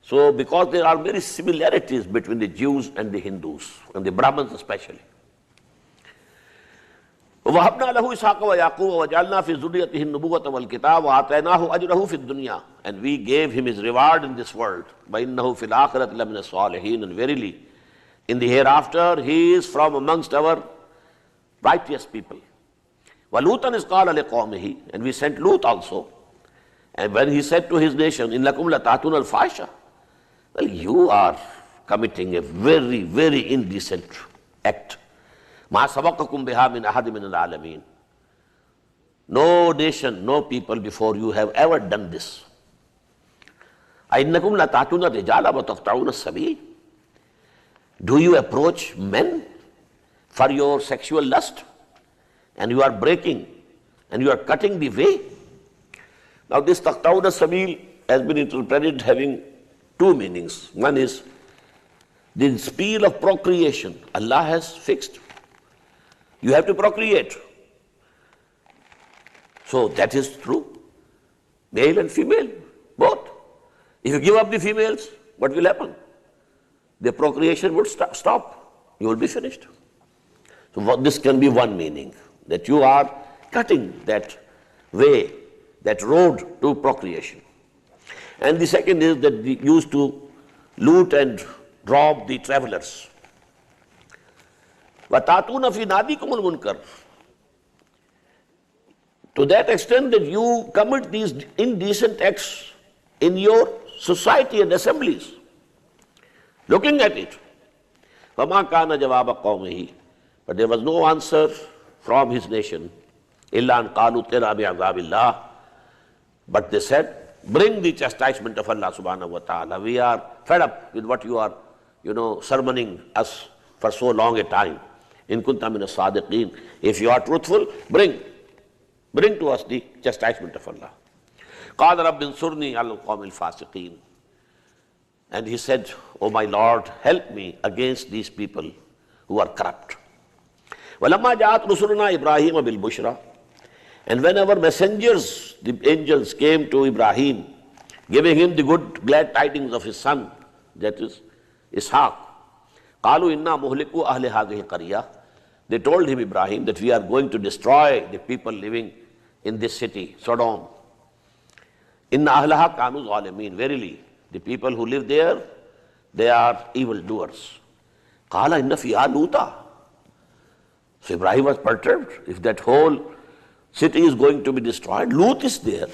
So because there are many similarities between the Jews and the Hindus, and the Brahmins especially. وَوَهَبْنَا لَهُ إِسْحَاقَ وَيَعْقُوبَ وَجَعَلْنَا فِي ذُرِّيَّتِهِ النُّبُوَّةَ وَالْكِتَابَ وَآتَيْنَاهُ أَجْرَهُ فِي الدُّنْيَا. And we gave him his reward in this world. وَإِنَّهُ فِي الْآخِرَةِ لَمِنَ الصَّالِحِينَ. And verily, in the hereafter, he is from amongst our righteous people. وَلُوطًا إِذْ قَالَ لِقَوْمِهِ. And we sent Lut also. And when he said to his nation, إِنَّكُمْ لَتَأْتُونَ الْفَاحِشَةَ. Well, you are committing a very, very indecent act. مَا سَبَقَكُمْ بِهَا مِنْ أَحَدٍ مِنَ الْعَالَمِينَ. No nation, no people before you have ever done this. أَإِنَّكُمْ لَتَأْتُونَ الرِّجَالَ وَتَقْطَعُونَ السَّبِيلَ. Do you approach men for your sexual lust, and you are breaking and you are cutting the way? Now this taqta'un as-sabil has been interpreted having 2 meanings. One is the speed of procreation Allah has fixed. You have to procreate. So that is true. Male and female, both. If you give up the females, what will happen? The procreation would stop. You will be finished. So this can be one meaning, that you are cutting that way, that road to procreation. And the second is that they used to loot and rob the travelers. وَتَأْتُونَ فِي نَادِكُمُ الْمُنْكَرَ. To that extent that you commit these indecent acts in your society and assemblies. Looking at it. فَمَا كَانَ جَوَابَ قَوْمِهِ. But there was no answer from his nation. إِلَّا أَنْ قَالُوا ائْتِنَا بِعَذَابِ اللَّهِ. But they said, bring the chastisement of Allah subhanahu wa ta'ala. We are fed up with what you are, sermoning us for so long a time. In kunta min as-sadiqeen. If you are truthful, bring. bring to us the chastisement of Allah. قَالَ رَبِّ انصُرْنِي عَلَى الْقَوْمِ الْفَاسِقِينَ. And he said, "O my Lord, help me against these people who are corrupt." وَلَمَّا جَاءَتْ رُسُلُنَا إِبْرَاهِيمَ بِالْبُشْرَى. And when our messengers, the angels, came to Ibrahim, giving him the good, glad tidings of his son, that is Ishaq, قَالُوا إِنَّا مُهْلِكُوا أَهْلِ هَذِهِ الْقَرْيَةِ. They told him, Ibrahim, that we are going to destroy the people living in this city, Sodom. إِنَّ أَهْلَهَا كَانُوا ظَالِمِينَ. Verily, the people who live there, they are evildoers. قَالَ إِنَّ فِيهَا لُوطًا. So Ibrahim was perturbed. If that whole city is going to be destroyed, Lut is there.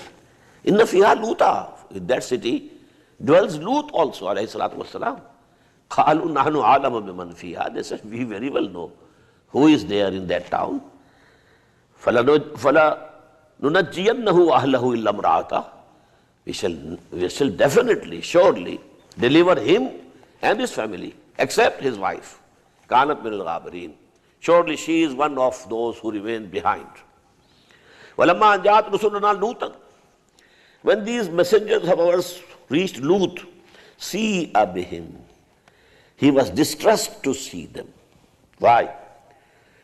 إِنَّ فِيهَا لُوطًا. In that city dwells Lut also, alayhi salatu wasalam. قَالُوا نَحْنُ عَالَمَ بِمَنْ فِيهَا. They said, we very well know who is there in that town. فَلَنُنَجِّيَنَّهُ وَأَهْلَهُ إِلَّا امْرَأَتَهُ. We shall definitely, surely deliver him and his family, except his wife. كَانَتْ مِنَ الْغَابِرِينَ. Surely she is one of those who remain behind. وَلَمَّا جَاءَتْ رُسُلُنَا لُوطًا. When these messengers of ours reached Lut, see bihim. He was distressed to see them. Why?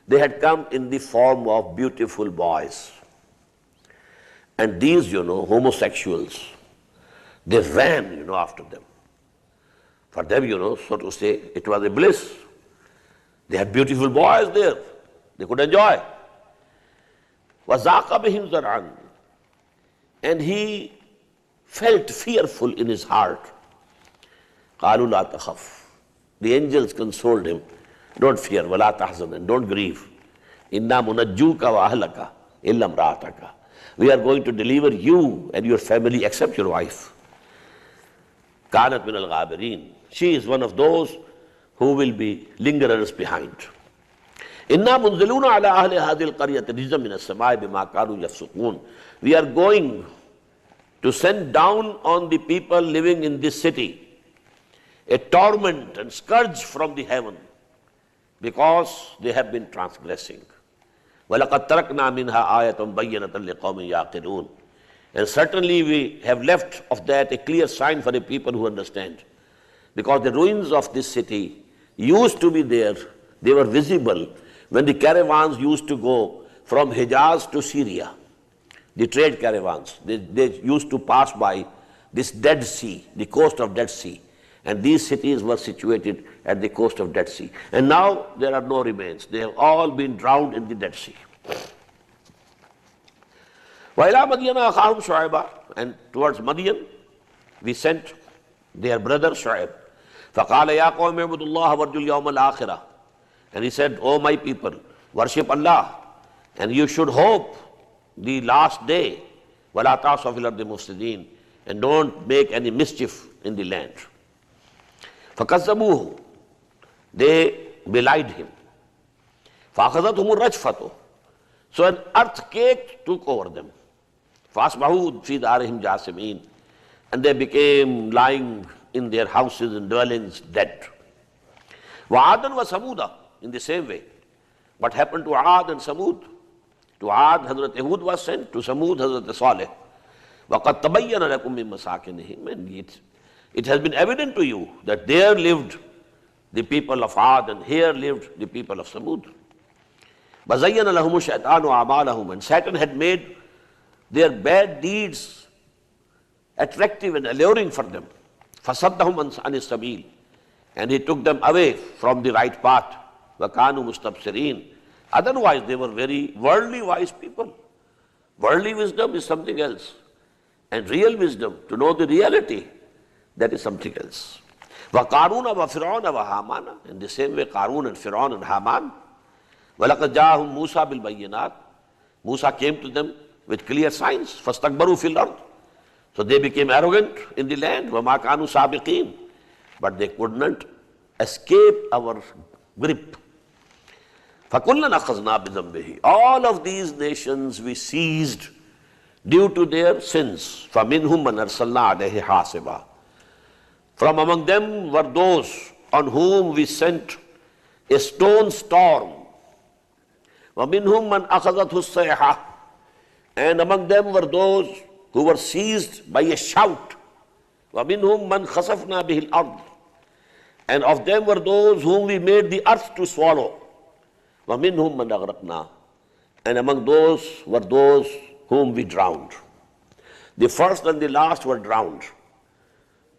They had come in the form of beautiful boys. And these, homosexuals, they ran, after them. For them, so to say, it was a bliss. They had beautiful boys there. They could enjoy. وَذَاقَ بِهِمْ زَرْعًا. And he felt fearful in his heart. قَالُوا لَا تَخَفْ. The angels consoled him. Don't fear, وَلَا تَحْزَنْ, and don't grieve. إِنَّا مُنَجُّوكَ وَأَهْلَكَ إِلَّا امْرَأَتَكَ. We are going to deliver you and your family except your wife. كَانَتْ مِنَ الْغَابِرِينَ. She is one of those who will be lingerers behind. إِنَّا مُنزِلُونَ عَلَىٰ أَهْلِ هَذِهِ الْقَرْيَةِ رِجْزًا مِنَ السَّمَاءِ بِمَا كَانُوا يَفْسُقُونَ. We are going to send down on the people living in this city a torment and scourge from the heaven because they have been transgressing. وَلَقَدْ تَرَكْنَا مِنْهَا آيَةً بَيِّنَةً لِقَوْمٍ يَعْقِلُونَ. And certainly we have left of that a clear sign for the people who understand. Because the ruins of this city used to be there, they were visible when the caravans used to go from Hijaz to Syria. The trade caravans, they used to pass by this Dead Sea, the coast of Dead Sea. And these cities were situated at the coast of Dead Sea. And now there are no remains. They have all been drowned in the Dead Sea. وَإِلَىٰ مَدْيَنَ أَخَاهُمْ شُعَيْبًا. And towards Madian, we sent their brother Shu'aib. فَقَالَ يَا قَوْمِ اعْبُدُوا اللَّهَ وَارْجُوا الْيَوْمَ الْآخِرَةَ. And he said, O my people, worship Allah, and you should hope the last day. وَلَا تَعْصَوْا فِي الْأَرْضِ مُفْسِدِينَ. And don't make any mischief in the land. فَكَذَّبُوهُ. They belied him. فَأَخَذَتْهُمُ الرَّجْفَةُ. So an earthquake took over them. فَأَصْبَحُوا فِي دَارِهِمْ جَاثِمِينَ. And they became lying in their houses and dwellings dead. وَعَادًا وَثَمُودًا. In the same way, what happened to Aad and Samud? To Aad, Hazrat Hud was sent. To Samud, Hazrat Saleh. وَقَدْ تَبَيَّنَ لَكُم مِّن مَّسَاكِنِهِمْ. And it has been evident to you that there lived the people of Aad and here lived the people of Samud. وَزَيَّنَ لَهُمُ الشَّيْطَانُ أَعْمَالَهُمْ. And Satan had made their bad deeds attractive and alluring for them. فَصَدَّهُمْ عَنِ السَّبِيلِ. And he took them away from the right path. وَكَانُوا مُسْتَبْصِرِينَ. Otherwise they were very worldly wise people. Worldly wisdom is something else. And real wisdom, to know the reality, that is something else. وَقَارُونَ وَفِرْعَوْنَ وَهَامَانَ. In the same way, Qarun and Fir'aun and Haman. وَلَقَدْ جَاءَهُمْ مُوسَى بِالْبَيِّنَاتِ. Musa came to them with clear signs. فَاسْتَكْبَرُوا فِي الْأَرْضِ. So they became arrogant in the land. وَمَا كَانُوا سَابِقِينَ. But they could not escape our grip. فَكُلًّا أَخَذْنَا بِذَنبِهِ. All of these nations we seized due to their sins. فَمِنْهُمْ مَنْ أَرْسَلْنَا عَلَيْهِ حَاسِبًا. From among them were those on whom we sent a stone storm. وَمِنْهُمْ مَنْ أَخَذَتْهُ الصَّيْحَةُ. And among them were those who were seized by a shout. وَمِنْهُمْ مَنْ خَسَفْنَا بِهِ الْأَرْضِ. And of them were those whom we made the earth to swallow. وَمِنْهُمْ مَنْ أَغْرَقْنَا. And among those were those whom we drowned. The first and the last were drowned.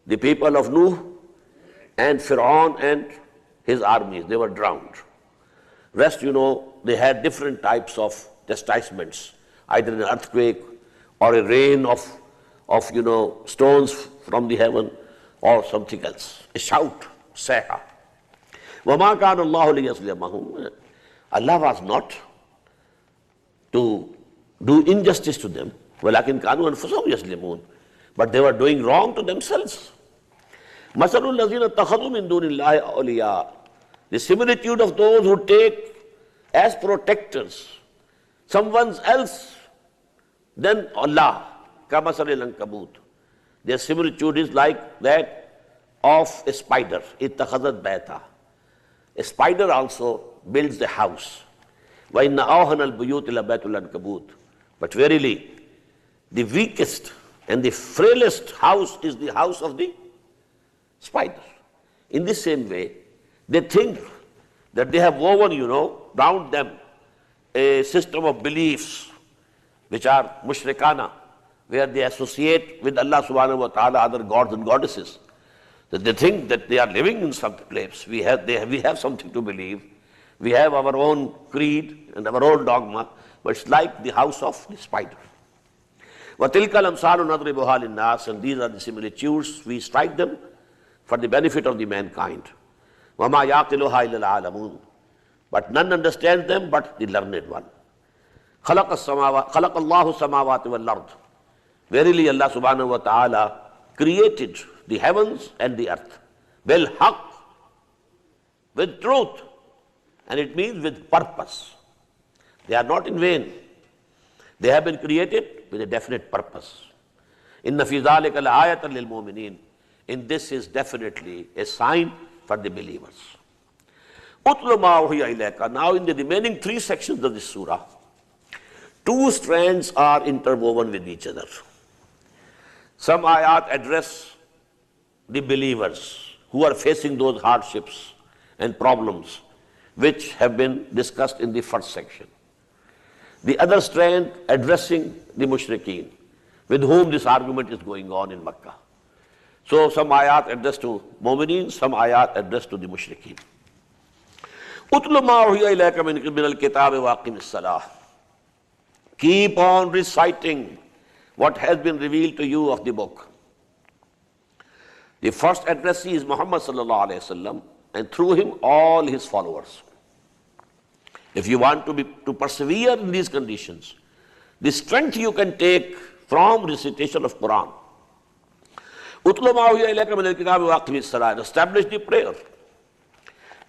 The people of Nuh and Fir'aun and his armies, they were drowned. Rest, they had different types of chastisements, either an earthquake or a rain of stones from the heaven or something else. A shout, sayha. وَمَا كَانَ اللَّهُ لِيَظْلِمَهُمْ. Allah was not to do injustice to them. وَلَكِنْ كَانُوا أَنفُسَهُمْ يَظْلِمُونَ. But they were doing wrong to themselves. مَثَلُ الَّذِينَ اتَّخَذُوا مِن دُونِ اللَّهِ أَوْلِيَاءَ. The similitude of those who take as protectors someone else than Allah. كَمَثَلِ الْأَنكَبُوتِ. Their similitude is like that of a spider. اتَّخَذَتْ بَيْتًا. A spider also builds a house. وَإِنَّ أَوْهَنَ الْبُيُوتِ لَبَيْتُ الْأَنكَبُوتِ. But verily, the weakest and the frailest house is the house of the spider. In the same way, they think that they have woven, round them a system of beliefs which are mushrikana, where they associate with Allah subhanahu wa ta'ala other gods and goddesses. That they think that they are living in some place. We have something to believe. We have our own creed and our own dogma, but it's like the house of the spider. وَتِلْكَ الْأَمْثَالُ نَضْرِبُهَا لِلنَّاسِ. And these are the similitudes. We strike them for the benefit of the mankind. وَمَا يَعْقِلُهَا إِلَّا الْعَالَمُونَ. But none understands them but the learned one. خَلَقَ اللَّهُ السَّمَاوَاتِ وَالْأَرْضِ. Verily Allah subhanahu wa ta'ala created the heavens and the earth. بِالْحَقِّ. With truth. And it means with purpose. They are not in vain. They have been created with a definite purpose. إِنَّ فِي ذَلِكَ لَآيَةً لِلْمُؤْمِنِينَ. In this is definitely a sign for the believers. أُتْلُ مَا أُوحِيَ إِلَيْكَ. Now in the remaining 3 sections of this surah, 2 strands are interwoven with each other. Some ayat address the believers who are facing those hardships and problems which have been discussed in the first section. The other strand addressing the mushrikeen, with whom this argument is going on in Makkah. So some ayat addressed to mu'mineen, some ayat addressed to the mushrikeen. أُتْلُ مَا أُوحِيَ إِلَيْكَ مِنَ الْكِتَابِ وَأَقِمِ الصَّلَاةَ. Keep on reciting what has been revealed to you of the book. The first addressee is Muhammad sallallahu alayhi wasallam, and through him all his followers. If you want to persevere in these conditions, the strength you can take from recitation of Quran. Utlu ma huwa ilayka min al-kitab wa aqimi as-salat. Establish the prayer.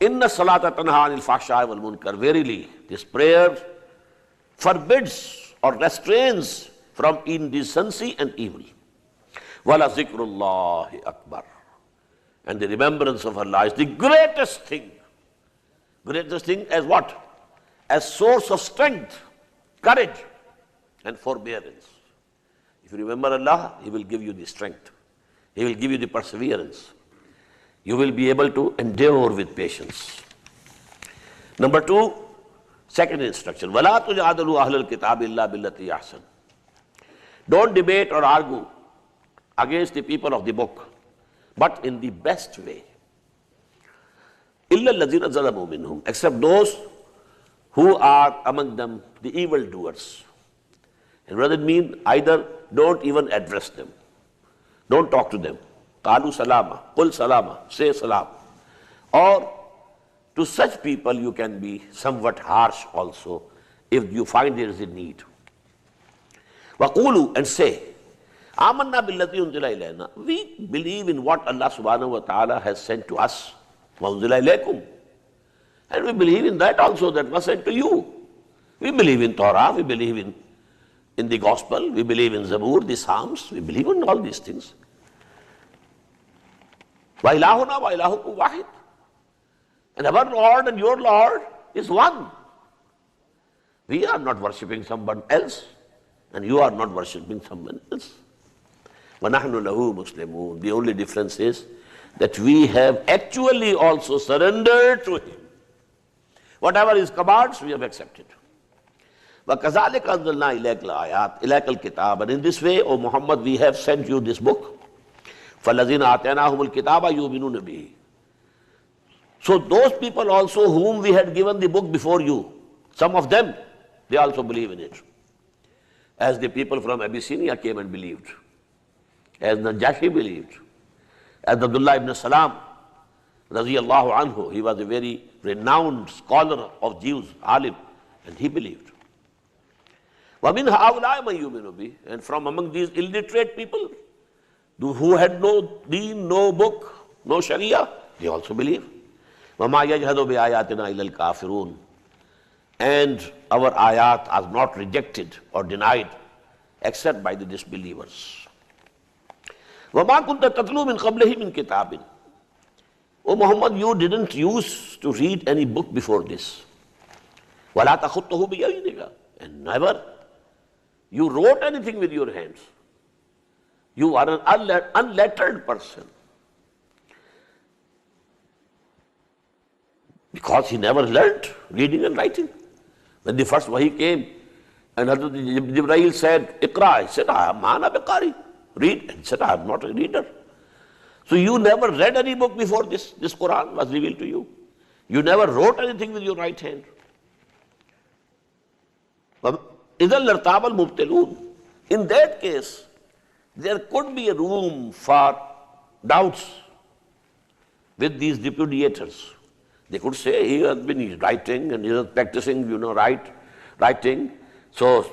Inna salata tanha anil fahsha'i wal munkar. Verily, this prayer forbids or restrains from indecency and evil. Wala zikrullahi akbar. And the remembrance of Allah is the greatest thing. Greatest thing as what? As source of strength, courage, and forbearance. If you remember Allah, He will give you the strength. He will give you the perseverance. You will be able to endure with patience. Number 2, second instruction. وَلَا تُجَادِلُوا أَهْلَ الْكِتَابِ إِلَّا بِالَّتِي أَحْسَنُ. Don't debate or argue against the people of the book, but in the best way. إِلَّا الَّذِينَ ظَلَمُوا مِنْهُمْ. Except those who are among them the evildoers. And what does it mean? Either don't even address them. Don't talk to them. Qalu salama, qul salama, say salam. Or to such people you can be somewhat harsh also if you find there is a need. Waqulu, and say, Amanna billati unzila ilayna. We believe in what Allah subhanahu wa ta'ala has sent to us. Wa unzila ilaykum. And we believe in that also that was sent to you. We believe in Torah, we believe in the Gospel, we believe in Zabur, the Psalms, we believe in all these things. Wa ilahuna wa ilahukum wahid. And our Lord and your Lord is one. We are not worshipping someone else, and you are not worshipping someone else. وَنَحْنُ لَهُ مُسْلِمُونَ. The only difference is that we have actually also surrendered to him. Whatever his commands, we have accepted. وَكَذَلِكَ أَنزَلْنَا إِلَيْكَ الْآيَاتِ إِلَيْكَ الْكِتَابَ. And in this way, O Muhammad, we have sent you this book. فَالَّذِينَ آتَيْنَاهُمُ الْكِتَابَ يُؤْمِنُونَ بِهِ. So those people also whom we had given the book before you, some of them, they also believe in it. As the people from Abyssinia came and believed, as Najashi believed, as Abdullah ibn Salam, radiyallahu anhu, he was a very renowned scholar of Jews, alim, and he believed. وَمِنْ هَؤُلَاءِ مَنْ يُؤْمِنُ بِهِ. And from among these illiterate people, who had no deen, no book, no sharia, they also believe. وَمَا يَجْهَدُ بِآيَاتِنَا إِلَّا الْكَافِرُونَ. And our ayat are not rejected or denied except by the disbelievers. وَمَا كُنْتَ تَتْلُو مِنْ قَبْلِهِ مِنْ كِتَابٍ. O Muhammad, you didn't use to read any book before this. وَلَا تَخُطُّهُ بِيَمِينِكَ. And never you wrote anything with your hands. You are an unlettered person. Because he never learnt reading and writing. When the first wahi came, and Jibreel said, Iqra, he said, I am Mana Biqari. Read. He said, I am not a reader. So you never read any book before this Quran was revealed to you. You never wrote anything with your right hand. In that case, there could be a room for doubts with these repudiators. They could say he has been writing and he is practicing, writing. So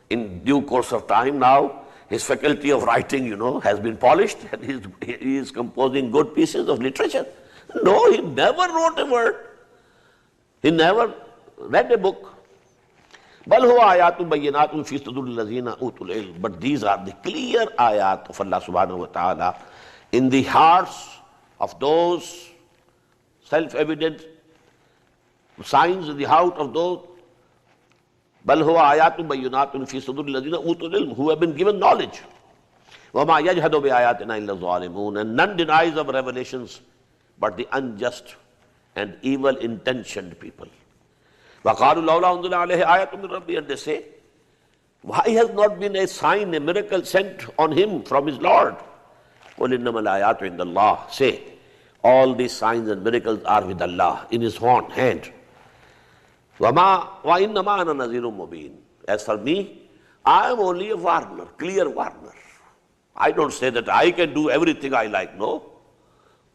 in due course of time now, his faculty of writing, has been polished and he is composing good pieces of literature. No, he never wrote a word. He never read a book. But these are the clear ayat of Allah subhanahu wa ta'ala in the hearts of those self-evident signs in the heart of those who have been given knowledge. And none denies our revelations but the unjust and evil-intentioned people. And they say, why has not been a sign, a miracle sent on him from his Lord? Say, all these signs and miracles are with Allah, in his hand. As for me, I am only a warner, clear warner. I don't say that I can do everything I like, no.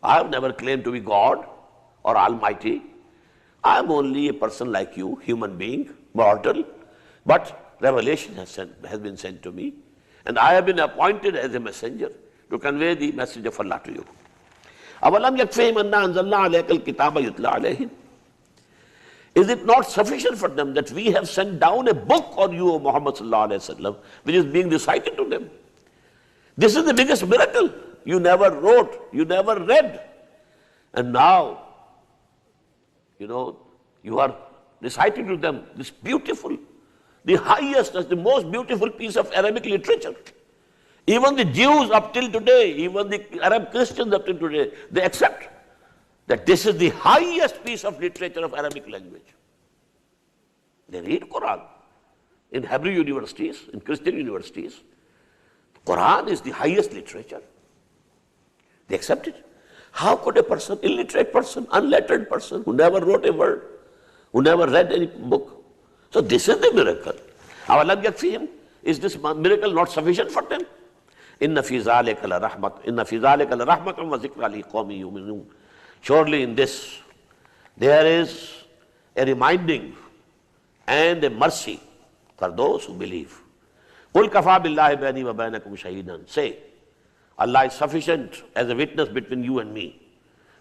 I have never claimed to be God or Almighty. I am only a person like you, human being, mortal, but revelation has been sent to me, and I have been appointed as a messenger to convey the message of Allah to you. Is it not sufficient for them that we have sent down a book on you, O Muhammad sallallahu alaihi wasallam, which is being recited to them? This is the biggest miracle. You never wrote, you never read, and now, you are reciting to them this beautiful, the highest, the most beautiful piece of Arabic literature. Even the Jews up till today, even the Arab Christians up till today, they accept that this is the highest piece of literature of Arabic language. They read Quran in Hebrew universities, in Christian universities. Quran is the highest literature. They accept it. How could a person, illiterate person, unlettered person, who never wrote a word, who never read any book? So this is the miracle. Awalam yakfihim? Is this miracle not sufficient for them? Inna fi zalika la rahmat, inna fi zalika la rahmatun wa zikra li qawmi yu'minun. Surely in this there is a reminding and a mercy for those who believe. Qul kafa billahi bayni wa baynakum shahidan. Say, Allah is sufficient as a witness between you and me.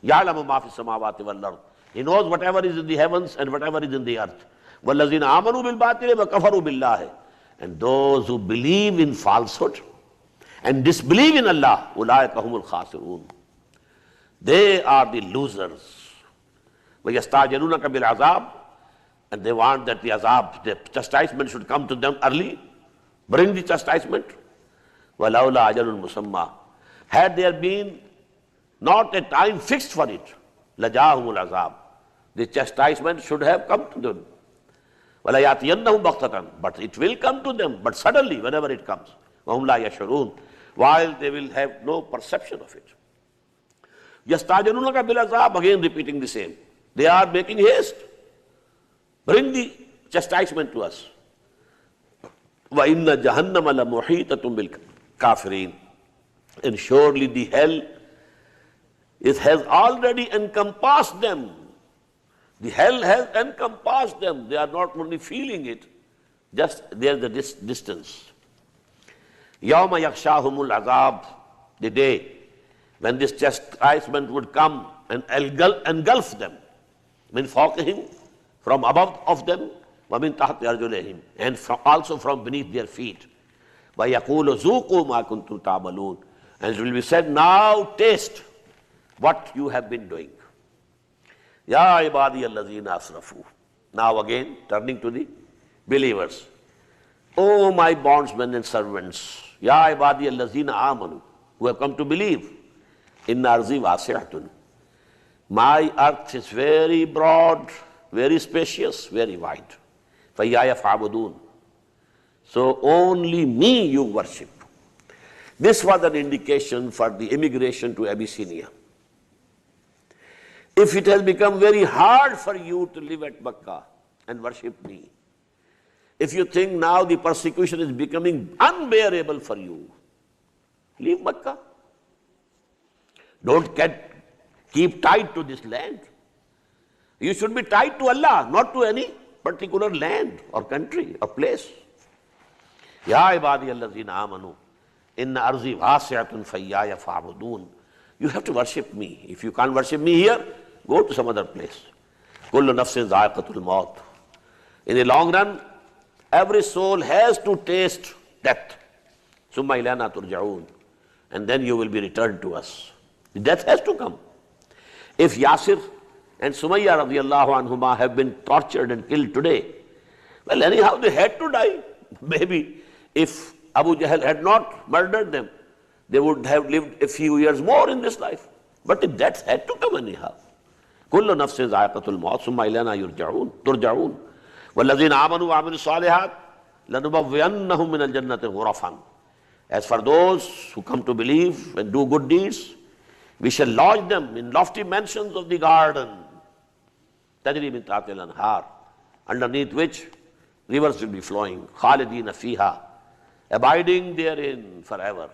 Ya'lamu ma fi samawati wal ard. He knows whatever is in the heavens and whatever is in the earth. وَالَّذِينَ آمَنُوا بِالْبَاطِلِ وَكَفَرُوا بِاللَّهِ. And those who believe in falsehood and disbelieve in Allah, أُولَٰئِكَ هُمُ الْخَاسِرُونَ. They are the losers. وَيَسْتَعْجِلُونَكَ بِالْعَذَابِ. And they want that the azab, the chastisement should come to them early. bring the chastisement. وَلَوْلَا أَجَلٌ مُسَمَّى. Had there been not a time fixed for it, لَجَاهُمُ الْعَذَابُ. The chastisement should have come to them. وَلَيَأْتِيَنَّهُمْ بَغْتَةً. But it will come to them, but suddenly, whenever it comes. وَهُمْ لَا يَشْعُرُونَ. While they will have no perception of it. يَسْتَعْجِلُونَكَ بِالْعَذَابِ. Again repeating the same. They are making haste. Bring the chastisement to us. وَإِنَّ جَهَنَّمَ لَمُحِيطَةٌ بِالْكَافِرِينَ. And surely the hell, it has already encompassed them. The hell has encompassed them. They are not only feeling it, just there's the distance. يَوْمَ يَغْشَاهُمُ الْعَذَابِ. The day when this chastisement would come and engulf them. مِنْ فَوْقِهِمْ. From above of them. وَمِنْ تَحْتِ أَرْجُلِهِمْ. And also from beneath their feet. وَيَقُولُ ذُوقُوا مَا كُنْتُمْ تَعْمَلُونَ. And it will be said, now taste what you have been doing. Ya ibadi allazina asrafu. Now again, turning to the believers. Oh my bondsmen and servants. Ya ibadi allazina amanu. Who have come to believe. Inna arzi wasi'atun. My earth is very broad, very spacious, very wide. Fayyaya fa'budun. So only me you worship. This was an indication for the immigration to Abyssinia. If it has become very hard for you to live at Makkah and worship me, if you think now the persecution is becoming unbearable for you, leave Makkah. Don't keep tied to this land. You should be tied to Allah, not to any particular land or country or place. Ya ibadi allazina amanu. Inna arzi wasi'atun fayyaya fa'budun. You have to worship me. If you can't worship me here, go to some other place. Kullu nafsin za'iqatul maut. In the long run, every soul has to taste death. Summa ilayna turja'un. And then you will be returned to us. The death has to come. If Yasir and Sumayya radiallahu anhuma have been tortured and killed today, well, anyhow they had to die. Maybe if Abu Jahl had not murdered them, they would have lived a few years more in this life. But the death had to come anyhow. Kullu nafsin za'iqatul maut summa ilayna turja'un. وَالَّذِينَ آمَنُوا وَعَمِلُوا الصَّالِحَاتِ لَنُبَوِّئَنَّهُم مِّنَ الْجَنَّةِ غُرَفًا. As for those who come to believe and do good deeds, we shall lodge them in lofty mansions of the garden, تَجْرِي مِن تَحْتِهَا الْأَنْهَارُ, underneath which rivers will be flowing, خَالِدِينَ فِيهَا, abiding therein forever.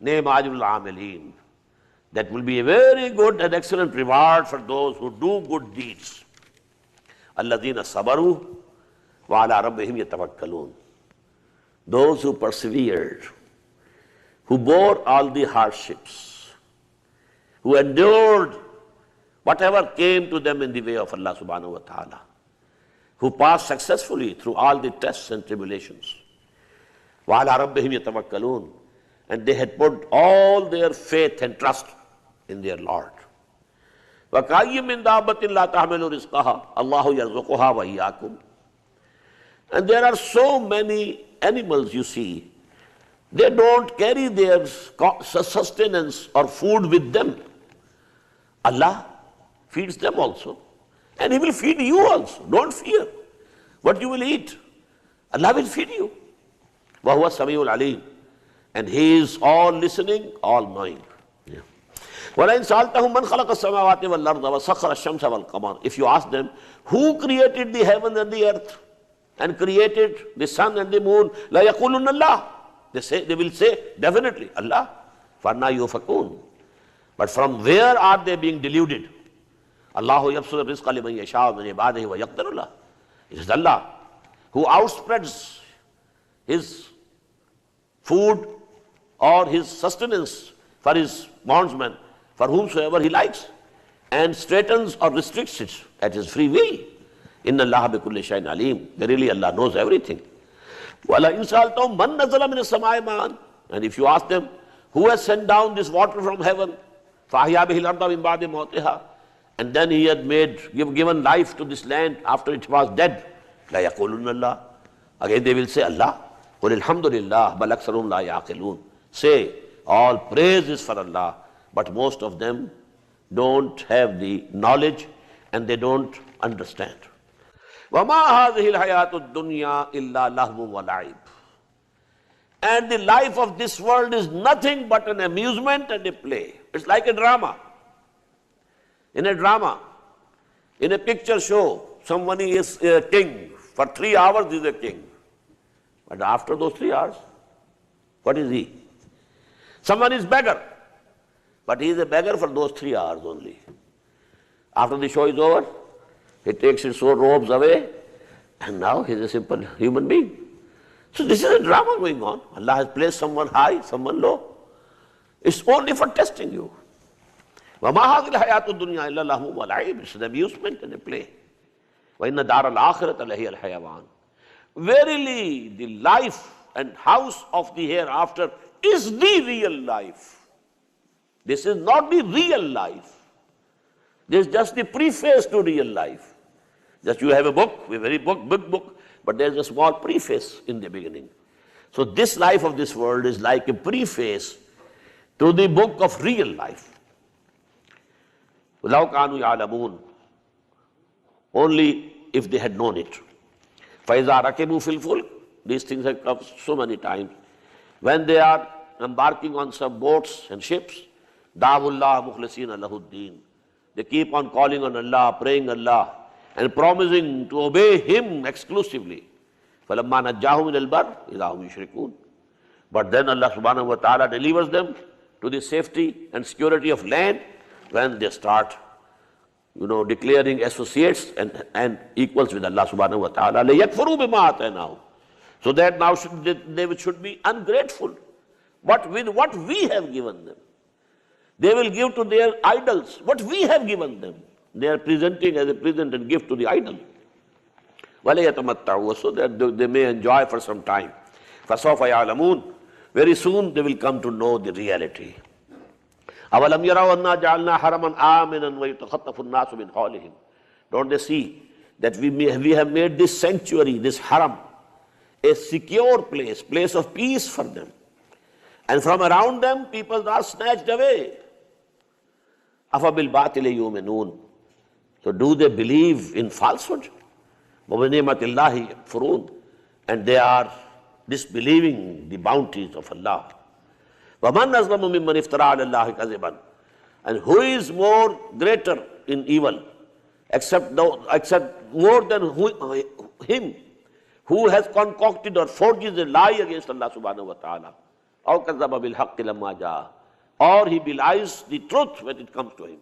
نِعْمَ أَجْرُ الْعَامِلِينَ. That will be a very good and excellent reward for those who do good deeds. الَّذِينَ صَبَرُوا وَعَلَىٰ رَبِّهِمْ يَتَوَكَّلُونَ. Those who persevered, who bore all the hardships, who endured whatever came to them in the way of Allah subhanahu wa ta'ala, who passed successfully through all the tests and tribulations. وَعَلَىٰ رَبِّهِمْ يَتَوَكَّلُونَ. And they had put all their faith and trust in their Lord. وَكَأَيٍّ مِّن دَابَّةٍ لَا تَحْمِلُ رِزْقَهَا اللَّهُ يَرْزُقُهَا وَإِيَّاكُمْ. And there are so many animals you see, they don't carry their sustenance or food with them. Allah feeds them also. And He will feed you also. Don't fear what you will eat. Allah will feed you. وَهُوَ السَّمِيعُ الْعَلِيمُ. And He is all listening, all knowing. وَلَئِنْ سَأَلْتَهُمْ مَنْ خَلَقَ السَّمَاوَاتِ وَالْأَرْضَ وَسَخَّرَ الشَّمْسَ وَالْقَمَرَ. If you ask them, who created the heaven and the earth and created the sun and the moon, لَا يَقُولُنَّ اللَّهِ. They will say, definitely, Allah. فَأَنَّىٰ يُؤْفَكُونَ. But from where are they being deluded? Allahu yabsutu rizqa liman yasha'u min ibadihi wa yaqdiru lahu. It is Allah who outspreads His food or His sustenance for His bondsmen, for whomsoever He likes, and straightens or restricts it at His free will. Inna Allaha bikulli shay'in alim. Verily Allah knows everything. وَلَئِنْ سَأَلْتَهُمْ مَنْ نَزَلَ مِنَ السَّمَاءِ مَاءً. And if you ask them, who has sent down this water from heaven? فَأَحْيَا بِهِ الْأَرْضَ مِنْ بَعْدِ مَوْتِهَا. And then He had given life to this land after it was dead. لَا يَقُولُنَّ اللَّهِ. Again they will say Allah. قُلْ قُلِ الْحَمْدُ لِلَّهِ بَلْ أَكْثَرُهُمْ لَا يَعْقِلُونَ. Say, all praise is for Allah, but most of them don't have the knowledge and they don't understand. وَمَا هَذِهِ الْحَيَاةُ الدُّنْيَا إِلَّا لَهْوٌ وَلَعِبٌ. And the life of this world is nothing but an amusement and a play. It's like a drama. In a drama, in a picture show, somebody is a king. For 3 hours he is a king. But after those 3 hours, what is he? Someone is beggar. But he is a beggar for those 3 hours only. After the show is over, he takes his robes away, and now he is a simple human being. So this is a drama going on. Allah has placed someone high, someone low. It's only for testing you. وَمَا هَذِهِ الْحَيَاةُ الدُّنْيَا إِلَّا لَهْوٌ وَلَعِبٌ. It's an amusement and a play. وَإِنَّ دَارَ الْآخِرَةَ لَهِيَ الْحَيَوَانُ. Verily, the life and house of the hereafter is the real life. This is not the real life. This is just the preface to real life. Just you have a book, a very big book, but there's a small preface in the beginning. So this life of this world is like a preface to the book of real life. وَلَوْ كَانُوا يَعْلَمُونَ. Only if they had known it. فَإِذَا رَكِبُوا فِي الْفُلْكِ. These things have come so many times. When they are embarking on some boats and ships, دَعَوُوا اللَّهَ مُخْلِصِينَ لَهُ الدِّينَ. They keep on calling on Allah, praying Allah, and promising to obey Him exclusively. فَلَمَّا نَجَّاهُمْ إِلَى الْبَرِّ إِذَا هُمْ يُشْرِكُونَ. But then Allah subhanahu wa ta'ala delivers them to the safety and security of land when they start, declaring associates and equals with Allah subhanahu wa ta'ala. لَيَكْفُرُوا بِمَا آتَيْنَاهُمْ. So that now they should be ungrateful. But with what we have given them, they will give to their idols what we have given them. They are presenting as a present and gift to the idol. وَلَيَتَمَتَّعُوا. So that they may enjoy for some time. فَسَوْفَ يَعْلَمُونَ. Very soon they will come to know the reality. أَوَلَمْ يَرَوْا أَنَّا جَعَلْنَا حَرَمًا آمِنًا وَيُتَخَطَّفُ النَّاسُ مِنْ حَوْلِهِمْ. Don't they see that we have made this sanctuary, this haram, a secure place of peace for them. And from around them, people are snatched away. أَفَبِالْبَاطِلِ يُؤْمِنُونَ. So do they believe in falsehood? وَبِنِعْمَةِ اللَّهِ يَكْفُرُونَ. And they are disbelieving the bounties of Allah. وَمَنْ أَظْلَمُ مِمَّنِ افْتَرَىٰ عَلَى اللَّهِ كَذِبًا. And who is more greater in evil, except more than him who has concocted or forges a lie against Allah subhanahu wa ta'ala. أَوْ كَذَّبَ بِالْحَقِّ لَمَّا جَاءَهُ. Or he belies the truth when it comes to him.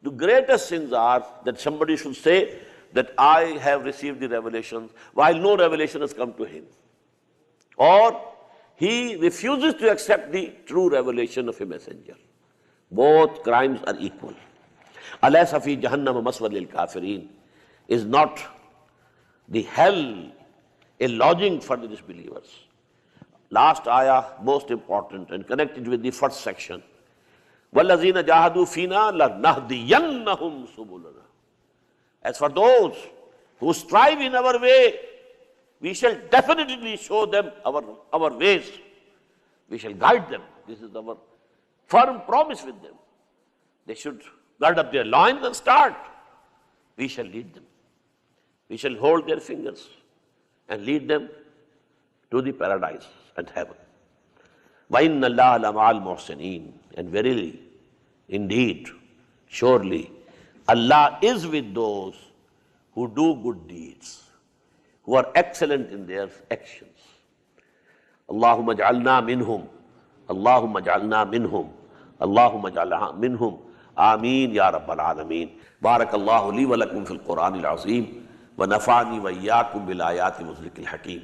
The greatest sins are that somebody should say that I have received the revelation while no revelation has come to him. Or he refuses to accept the true revelation of a messenger. Both crimes are equal. أَلَيْسَ فِي جَهَنَّمَ مَثْوًى لِلْكَافِرِينَ. Is not the hell a lodging for the disbelievers? Last ayah, most important and connected with the first section. وَالَّذِينَ جَاهَدُوا فِينَا لَنَهْدِيَنَّهُمْ سُبُلَنَا. As for those who strive in our way, we shall definitely show them our ways. We shall guide them. This is our firm promise with them. They should gird up their loins and start. We shall lead them. We shall hold their fingers and lead them to the paradise and heaven. وَإِنَّ اللَّهَ لَمَعَ الْمُحْسِنِينَ. And verily, indeed, surely, Allah is with those who do good deeds, who are excellent in their actions. Allahumma ja'alna minhum. Allahumma ja'alna minhum. Allahumma ja'alna minhum. Ameen ya Rabbal Alameen. Barakallahu li wa lakum fil Quran al-Azim. Wa nafa'ani wa iyyakum bil ayati wa dhikril hakim.